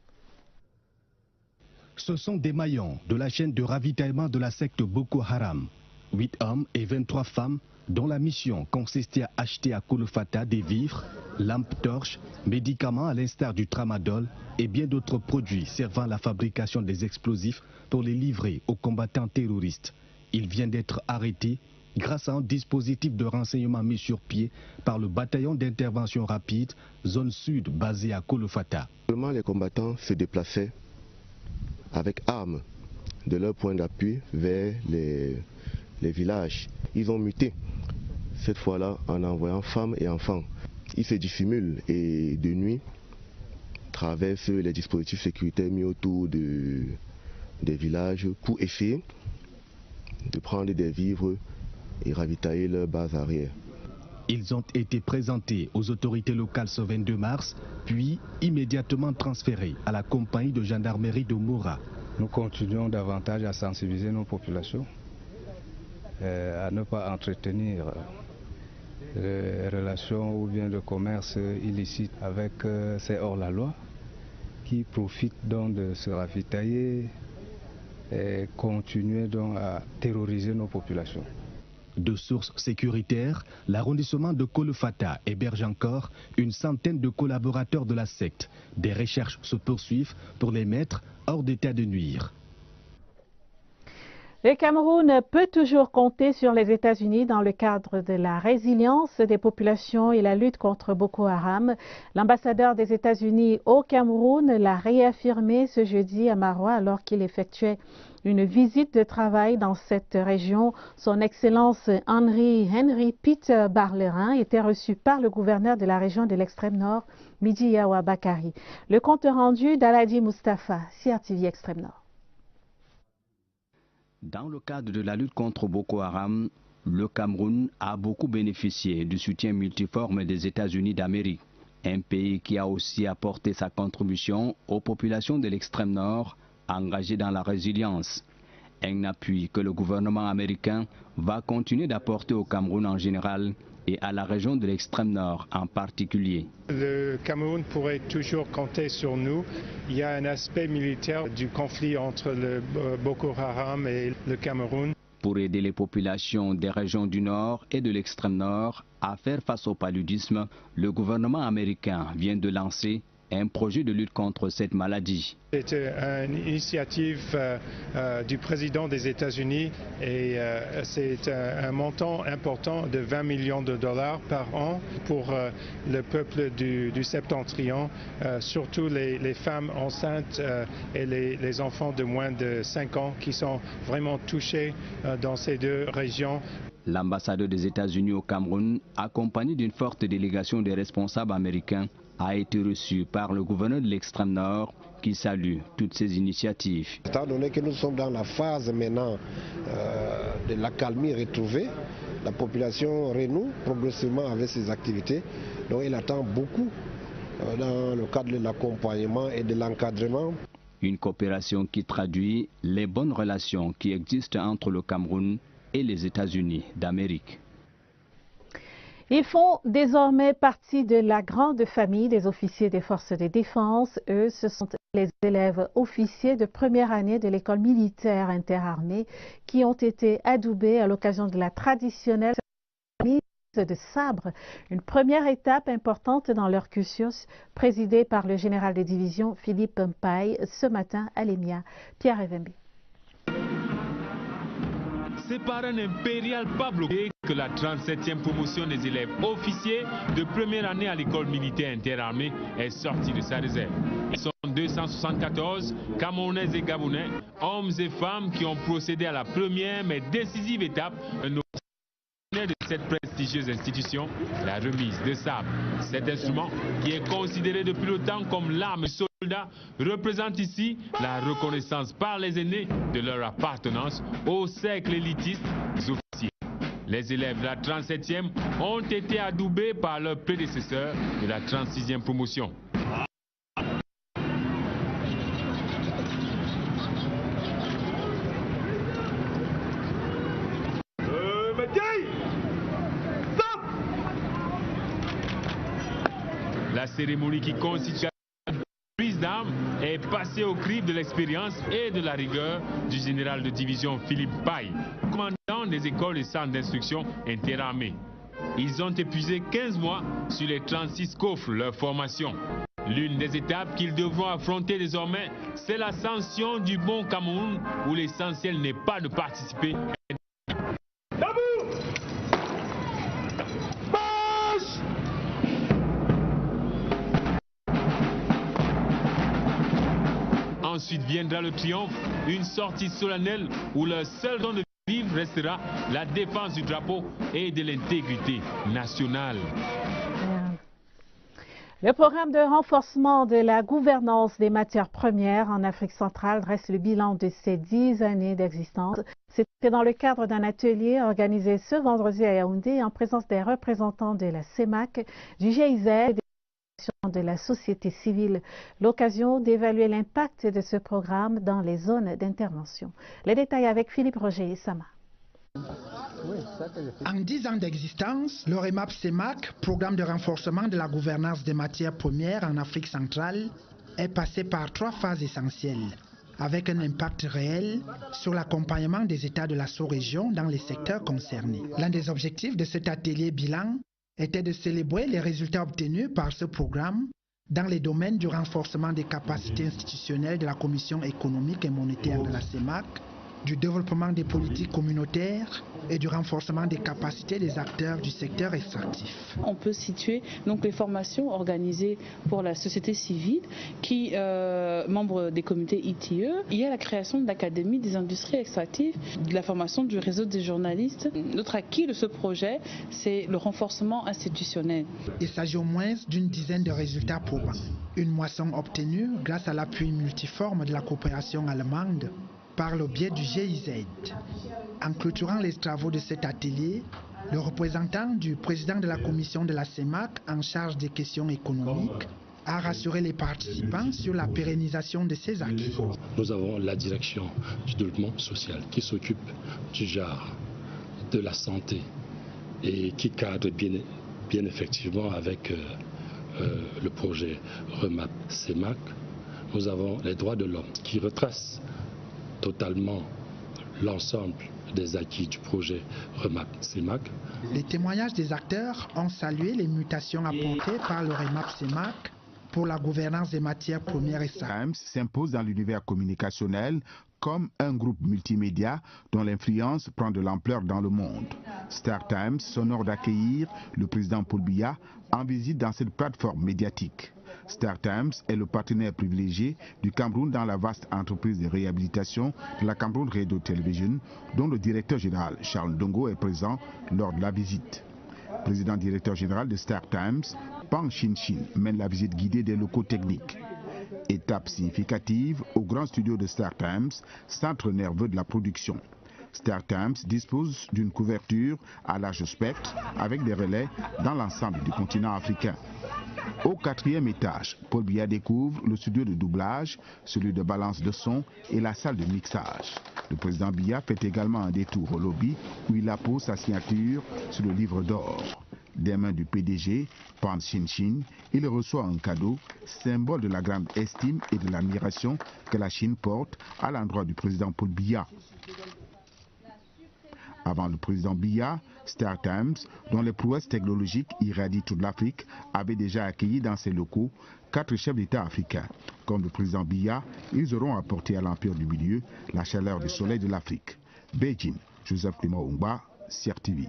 Ce sont des maillons de la chaîne de ravitaillement de la secte Boko Haram. 8 hommes et 23 femmes dont la mission consistait à acheter à Kolofata des vivres, lampes torches, médicaments à l'instar du tramadol et bien d'autres produits servant à la fabrication des explosifs pour les livrer aux combattants terroristes. Il vient d'être arrêté grâce à un dispositif de renseignement mis sur pied par le bataillon d'intervention rapide, zone sud basé à Kolofata.
Les combattants se déplaçaient avec armes de leur point d'appui vers les villages. Ils ont muté, cette fois-là en envoyant femmes et enfants. Ils se dissimulent et de nuit traversent les dispositifs sécuritaires mis autour des villages pour essayer de prendre des vivres et ravitailler leur base arrière.
Ils ont été présentés aux autorités locales ce 22 mars, puis immédiatement transférés à la compagnie de gendarmerie de Moura.
Nous continuons davantage à sensibiliser nos populations, à ne pas entretenir les relations ou bien le commerce illicite avec ces hors-la-loi qui profitent donc de se ravitailler et continuer donc à terroriser nos populations.
De sources sécuritaires, l'arrondissement de Kolofata héberge encore une centaine de collaborateurs de la secte. Des recherches se poursuivent pour les mettre hors d'état de nuire.
Le Cameroun peut toujours compter sur les États-Unis dans le cadre de la résilience des populations et la lutte contre Boko Haram. L'ambassadeur des États-Unis au Cameroun l'a réaffirmé ce jeudi à Maroua alors qu'il effectuait une visite de travail dans cette région. Son Excellence Henry Peter Barlerin était reçu par le gouverneur de la région de l'extrême nord, Midi Yawa Bakari. Le compte rendu d'Aladi Mustafa, CRTV Extrême Nord.
Dans le cadre de la lutte contre Boko Haram, le Cameroun a beaucoup bénéficié du soutien multiforme des États-Unis d'Amérique, un pays qui a aussi apporté sa contribution aux populations de l'extrême nord engagées dans la résilience. Un appui que le gouvernement américain va continuer d'apporter au Cameroun en général et à la région de l'extrême nord en particulier.
Le Cameroun pourrait toujours compter sur nous. Il y a un aspect militaire du conflit entre le Boko Haram et le Cameroun.
Pour aider les populations des régions du nord et de l'extrême nord à faire face au paludisme, le gouvernement américain vient de lancer un projet de lutte contre cette maladie.
C'est une initiative du président des États-Unis et c'est un montant important de 20 millions de dollars par an pour le peuple du septentrion, surtout les femmes enceintes et les enfants de moins de 5 ans qui sont vraiment touchés dans ces deux régions.
L'ambassadeur des États-Unis au Cameroun, accompagné d'une forte délégation des responsables américains, a été reçu par le gouverneur de l'extrême nord qui salue toutes ces initiatives.
Étant donné que nous sommes dans la phase maintenant de l'accalmie retrouvée, la population renoue progressivement avec ses activités, donc elle attend beaucoup dans le cadre de l'accompagnement et de l'encadrement.
Une coopération qui traduit les bonnes relations qui existent entre le Cameroun et les États-Unis d'Amérique.
Ils font désormais partie de la grande famille des officiers des forces de défense. Eux, ce sont les élèves officiers de première année de l'école militaire interarmée qui ont été adoubés à l'occasion de la traditionnelle mise de sabre. Une première étape importante dans leur cursus, présidée par le général de division Philippe Mpaye ce matin à l'EMIA. Pierre Evembi.
C'est par un impérial pas bloqué que la 37e promotion des élèves officiers de première année à l'école militaire interarmée est sortie de sa réserve. Ils sont 274 Camerounais et Gabonais, hommes et femmes qui ont procédé à la première mais décisive étape de cette prestigieuse institution la remise de sabre. Cet instrument, qui est considéré depuis longtemps comme l'arme du soldat, représente ici la reconnaissance par les aînés de leur appartenance au cercle élitiste des officiers. Les élèves de la 37e ont été adoubés par leurs prédécesseurs de la 36e promotion. La cérémonie qui constitue la prise d'armes est passée au crible de l'expérience et de la rigueur du général de division Philippe Paye, commandant des écoles et centres d'instruction interarmées. Ils ont épuisé 15 mois sur les 36 qu'offre leur formation. L'une des étapes qu'ils devront affronter désormais, c'est l'ascension du bon Cameroun, où l'essentiel n'est pas de participer. Ensuite viendra le triomphe, une sortie solennelle où leur seul don de vivre restera la défense du drapeau et de l'intégrité nationale.
Le programme de renforcement de la gouvernance des matières premières en Afrique centrale dresse le bilan de ses 10 années d'existence. C'était dans le cadre d'un atelier organisé ce vendredi à Yaoundé en présence des représentants de la CEMAC, du GIZ et de la société civile, l'occasion d'évaluer l'impact de ce programme dans les zones d'intervention. Les détails avec Philippe Roger et Sama.
En 10 ans d'existence, le REMAP-CEMAC, programme de renforcement de la gouvernance des matières premières en Afrique centrale, est passé par 3 phases essentielles, avec un impact réel sur l'accompagnement des États de la sous-région dans les secteurs concernés. L'un des objectifs de cet atelier bilan était de célébrer les résultats obtenus par ce programme dans les domaines du renforcement des capacités institutionnelles de la Commission économique et monétaire de la CEMAC, du développement des politiques communautaires et du renforcement des capacités des acteurs du secteur extractif.
On peut situer donc les formations organisées pour la société civile qui, membres des comités ITIE, il y a la création de l'Académie des industries extractives, de la formation du réseau des journalistes. Notre acquis de ce projet, c'est le renforcement institutionnel.
Il s'agit au moins d'une dizaine de résultats probants. Une moisson obtenue grâce à l'appui multiforme de la coopération allemande par le biais du GIZ. En clôturant les travaux de cet atelier, le représentant du président de la commission de la CEMAC en charge des questions économiques a rassuré les participants sur la pérennisation de ces acquis.
Nous avons la direction du développement social qui s'occupe du genre, de la santé et qui cadre bien effectivement avec le projet REMAP-CEMAC. Nous avons les droits de l'homme qui retrace totalement l'ensemble des acquis du projet REMAP-CEMAC.
Les témoignages des acteurs ont salué les mutations apportées par le REMAP-CEMAC pour la gouvernance des matières premières et
Times s'impose dans l'univers communicationnel comme un groupe multimédia dont l'influence prend de l'ampleur dans le monde. Star Times s'honore d'accueillir le président Paul Biya en visite dans cette plateforme médiatique. Star Times est le partenaire privilégié du Cameroun dans la vaste entreprise de réhabilitation de la Cameroun Radio Television, dont le directeur général Charles Ndongo est présent lors de la visite. Président directeur général de Star Times, Pang Shin-Shin mène la visite guidée des locaux techniques. Étape significative au grand studio de Star Times, centre nerveux de la production. Star Times dispose d'une couverture à large spectre avec des relais dans l'ensemble du continent africain. Au 4e étage, Paul Biya découvre le studio de doublage, celui de balance de son et la salle de mixage. Le président Biya fait également un détour au lobby où il appose sa signature sur le livre d'or. Des mains du PDG, Pan Shin-Shin, il reçoit un cadeau, symbole de la grande estime et de l'admiration que la Chine porte à l'endroit du président Paul Biya. Avant le président Biya, Star Times, dont les prouesses technologiques irradient toute l'Afrique, avait déjà accueilli dans ses locaux 4 chefs d'État africains. Comme le président Biya, ils auront apporté à l'Empire du Milieu la chaleur du soleil de l'Afrique. Beijing, Joseph Clément Oumba, CRTV.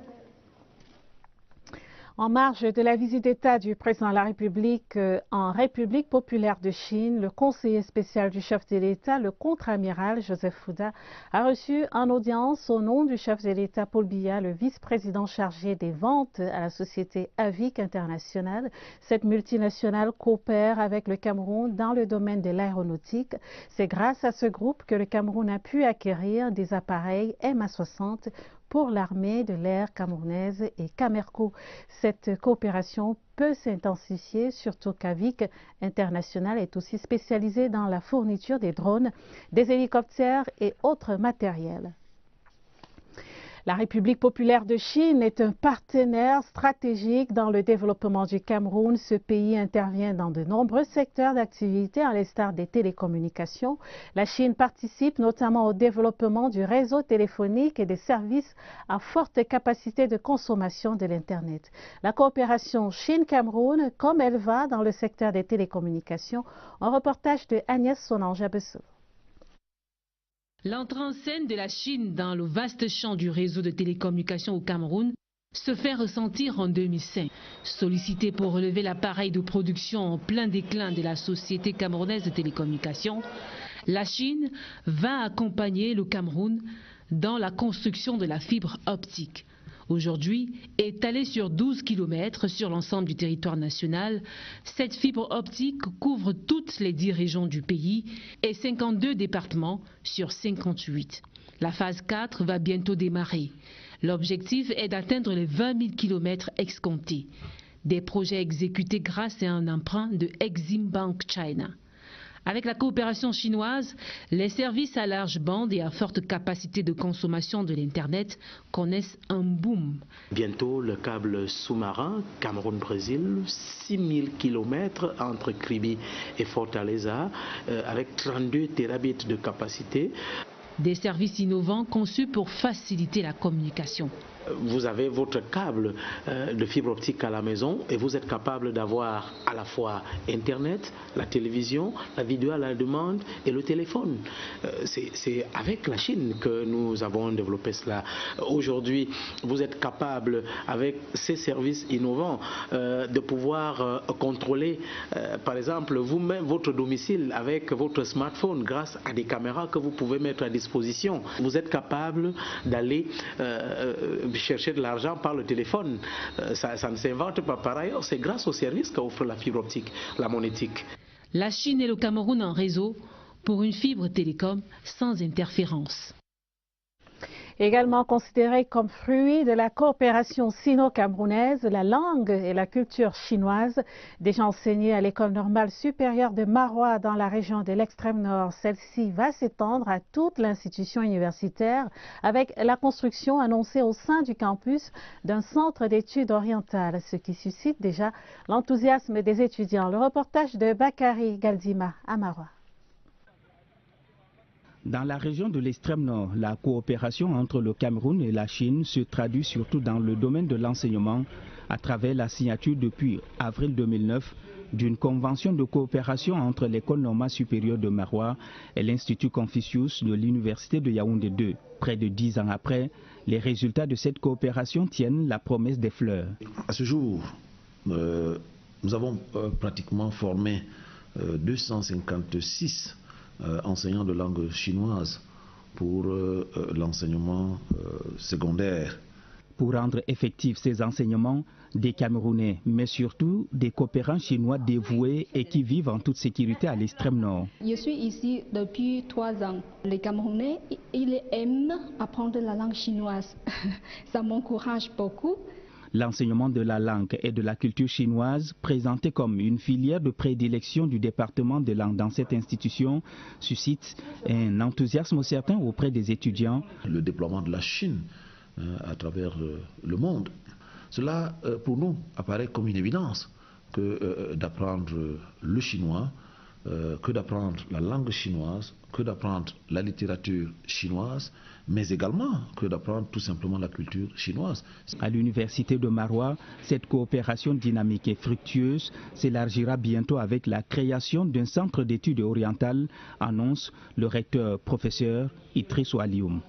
En marge de la visite d'État du président de la République en République populaire de Chine, le conseiller spécial du chef de l'État, le contre-amiral Joseph Fouda, a reçu en audience au nom du chef de l'État Paul Biya, le vice-président chargé des ventes à la société Avic International. Cette multinationale coopère avec le Cameroun dans le domaine de l'aéronautique. C'est grâce à ce groupe que le Cameroun a pu acquérir des appareils MA60 pour l'armée de l'air camerounaise et Camerco. Cette coopération peut s'intensifier, surtout qu'Avic International est aussi spécialisé dans la fourniture des drones, des hélicoptères et autres matériels. La République populaire de Chine est un partenaire stratégique dans le développement du Cameroun. Ce pays intervient dans de nombreux secteurs d'activité, à l'instar des télécommunications. La Chine participe notamment au développement du réseau téléphonique et des services à forte capacité de consommation de l'Internet. La coopération Chine-Cameroun, comme elle va dans le secteur des télécommunications, un reportage de Agnès Sonange-Abesso.
L'entrée en scène de la Chine dans le vaste champ du réseau de télécommunications au Cameroun se fait ressentir en 2005. Sollicité pour relever l'appareil de production en plein déclin de la société camerounaise de télécommunications, la Chine va accompagner le Cameroun dans la construction de la fibre optique. Aujourd'hui, étalée sur 12 km sur l'ensemble du territoire national, cette fibre optique couvre toutes les 10 régions du pays et 52 départements sur 58. La phase 4 va bientôt démarrer. L'objectif est d'atteindre les 20 000 km escomptés. Des projets exécutés grâce à un emprunt de Exim Bank China. Avec la coopération chinoise, les services à large bande et à forte capacité de consommation de l'Internet connaissent un boom.
Bientôt, le câble sous-marin Cameroun-Brésil, 6000 km entre Kribi et Fortaleza, avec 32 terabits de capacité.
Des services innovants conçus pour faciliter la communication.
Vous avez votre câble de fibre optique à la maison et vous êtes capable d'avoir à la fois Internet, la télévision, la vidéo à la demande et le téléphone. C'est avec la Chine que nous avons développé cela. Aujourd'hui, vous êtes capable, avec ces services innovants, de pouvoir contrôler, par exemple, vous-même votre domicile avec votre smartphone grâce à des caméras que vous pouvez mettre à disposition. Vous êtes capable d'aller chercher de l'argent par le téléphone. Ça ne s'invente pas par ailleurs. C'est grâce au service qu'offre la fibre optique, la monétique.
La Chine et le Cameroun en réseau pour une fibre télécom sans interférence.
Également considérée comme fruit de la coopération sino-camerounaise, la langue et la culture chinoise, déjà enseignée à l'école normale supérieure de Marois dans la région de l'extrême nord. Celle-ci va s'étendre à toute l'institution universitaire avec la construction annoncée au sein du campus d'un centre d'études orientales, ce qui suscite déjà l'enthousiasme des étudiants. Le reportage de Bakary Galdima à Marois.
Dans la région de l'extrême nord, la coopération entre le Cameroun et la Chine se traduit surtout dans le domaine de l'enseignement à travers la signature depuis avril 2009 d'une convention de coopération entre l'École normale supérieure de Marois et l'Institut Confucius de l'Université de Yaoundé 2. Près de 10 ans après, les résultats de cette coopération tiennent la promesse des fleurs.
À ce jour, nous avons pratiquement formé 256 enseignants de langue chinoise pour l'enseignement secondaire.
Pour rendre effectifs ces enseignements, des Camerounais, mais surtout des coopérants chinois dévoués et qui vivent en toute sécurité à l'extrême nord.
Je suis ici depuis 3 ans. Les Camerounais, ils aiment apprendre la langue chinoise. Ça m'encourage beaucoup.
L'enseignement de la langue et de la culture chinoise, présenté comme une filière de prédilection du département de langue dans cette institution, suscite un enthousiasme certain auprès des étudiants.
Le déploiement de la Chine à travers le monde, cela pour nous apparaît comme une évidence que d'apprendre le chinois, que d'apprendre la langue chinoise, que d'apprendre la littérature chinoise, mais également que d'apprendre tout simplement la culture chinoise.
À l'université de Marois, cette coopération dynamique et fructueuse s'élargira bientôt avec la création d'un centre d'études orientales, annonce le recteur professeur Idrissou Alioum.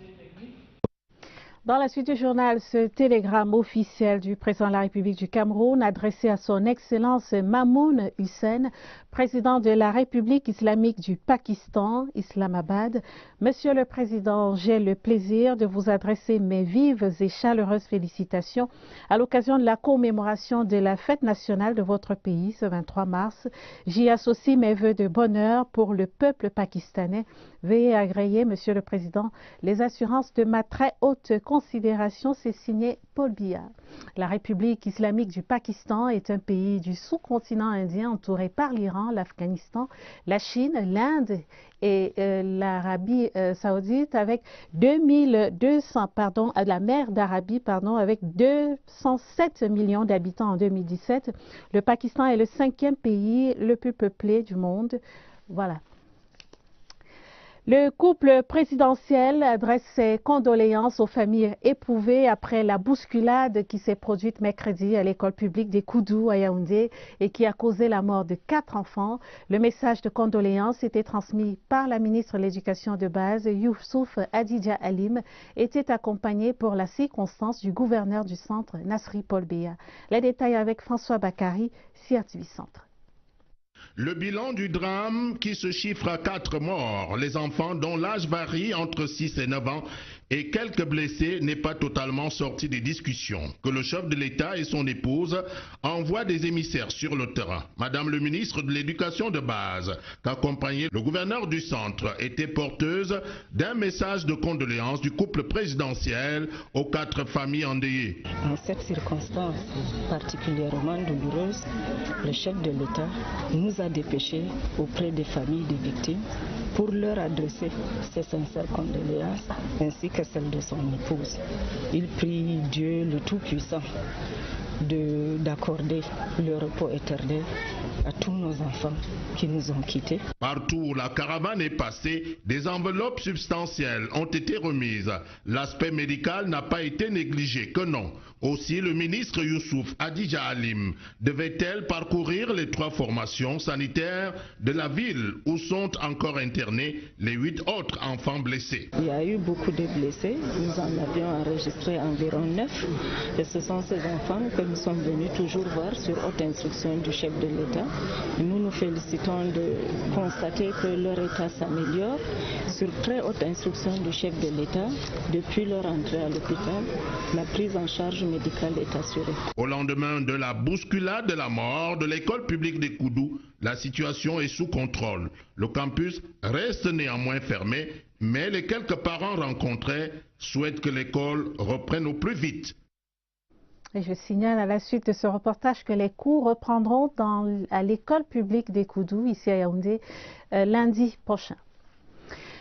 Dans la suite du journal, ce télégramme officiel du président de la République du Cameroun adressé à son Excellence Mamoun Hussein, président de la République islamique du Pakistan, Islamabad. Monsieur le Président, j'ai le plaisir de vous adresser mes vives et chaleureuses félicitations à l'occasion de la commémoration de la fête nationale de votre pays ce 23 mars. J'y associe mes vœux de bonheur pour le peuple pakistanais. Veuillez agréer, Monsieur le Président, les assurances de ma très haute considération. C'est signé Paul Biya. La République islamique du Pakistan est un pays du sous-continent indien entouré par l'Iran, l'Afghanistan, la Chine, l'Inde et l'Arabie saoudite avec la mer d'Arabie, avec 207 millions d'habitants en 2017. Le Pakistan est le 5e pays le plus peuplé du monde. Voilà. Le couple présidentiel adresse ses condoléances aux familles éprouvées après la bousculade qui s'est produite mercredi à l'école publique des Koudou à Yaoundé et qui a causé la mort de 4 enfants. Le message de condoléances était transmis par la ministre de l'Éducation de base, Youssouf Adidja Alim, était accompagné pour la circonstance du gouverneur du centre, Nasri Paul Biya. Les détails avec François Bakary, CRTV Centre.
Le bilan du drame qui se chiffre à 4 morts, les enfants dont l'âge varie entre 6 et 9 ans et quelques blessés n'est pas totalement sorti des discussions que le chef de l'État et son épouse envoient des émissaires sur le terrain. Madame le ministre de l'Éducation de base, qu'accompagnait le gouverneur du centre, était porteuse d'un message de condoléances du couple présidentiel aux 4 familles endeuillées.
En cette circonstance particulièrement douloureuse, le chef de l'État nous a dépêchés auprès des familles des victimes pour leur adresser ses sincères condoléances ainsi que celles de son épouse. Il prie Dieu le Tout-Puissant d'accorder le repos éternel à tous nos enfants qui nous ont quittés.
Partout où la caravane est passée, des enveloppes substantielles ont été remises. L'aspect médical n'a pas été négligé, que non. Aussi, le ministre Youssouf Adidja Alim devait-elle parcourir les 3 formations sanitaires de la ville où sont encore internés les 8 autres enfants blessés.
Il y a eu beaucoup de blessés. Nous en avions enregistré environ 9. Et ce sont ces enfants que nous sommes venus toujours voir sur haute instruction du chef de l'État. Nous nous félicitons de constater que leur état s'améliore. Sur très haute instruction du chef de l'État, depuis leur entrée à l'hôpital, la prise en charge médicale est assurée.
Au lendemain de la bousculade de la mort de l'école publique des Koudou, la situation est sous contrôle. Le campus reste néanmoins fermé, mais les quelques parents rencontrés souhaitent que l'école reprenne au plus vite.
Et je signale à la suite de ce reportage que les cours reprendront à l'école publique des Koudou, ici à Yaoundé, lundi prochain.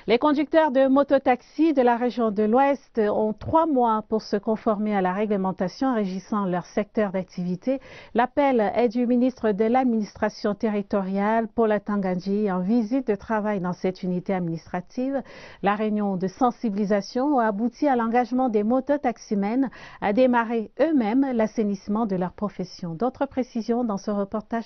Les conducteurs de mototaxis de la région de l'Ouest ont 3 mois pour se conformer à la réglementation régissant leur secteur d'activité. L'appel est du ministre de l'administration territoriale, Paul Tangandji, en visite de travail dans cette unité administrative. La réunion de sensibilisation a abouti à l'engagement des mototaximens à démarrer eux-mêmes l'assainissement de leur profession. D'autres précisions dans ce reportage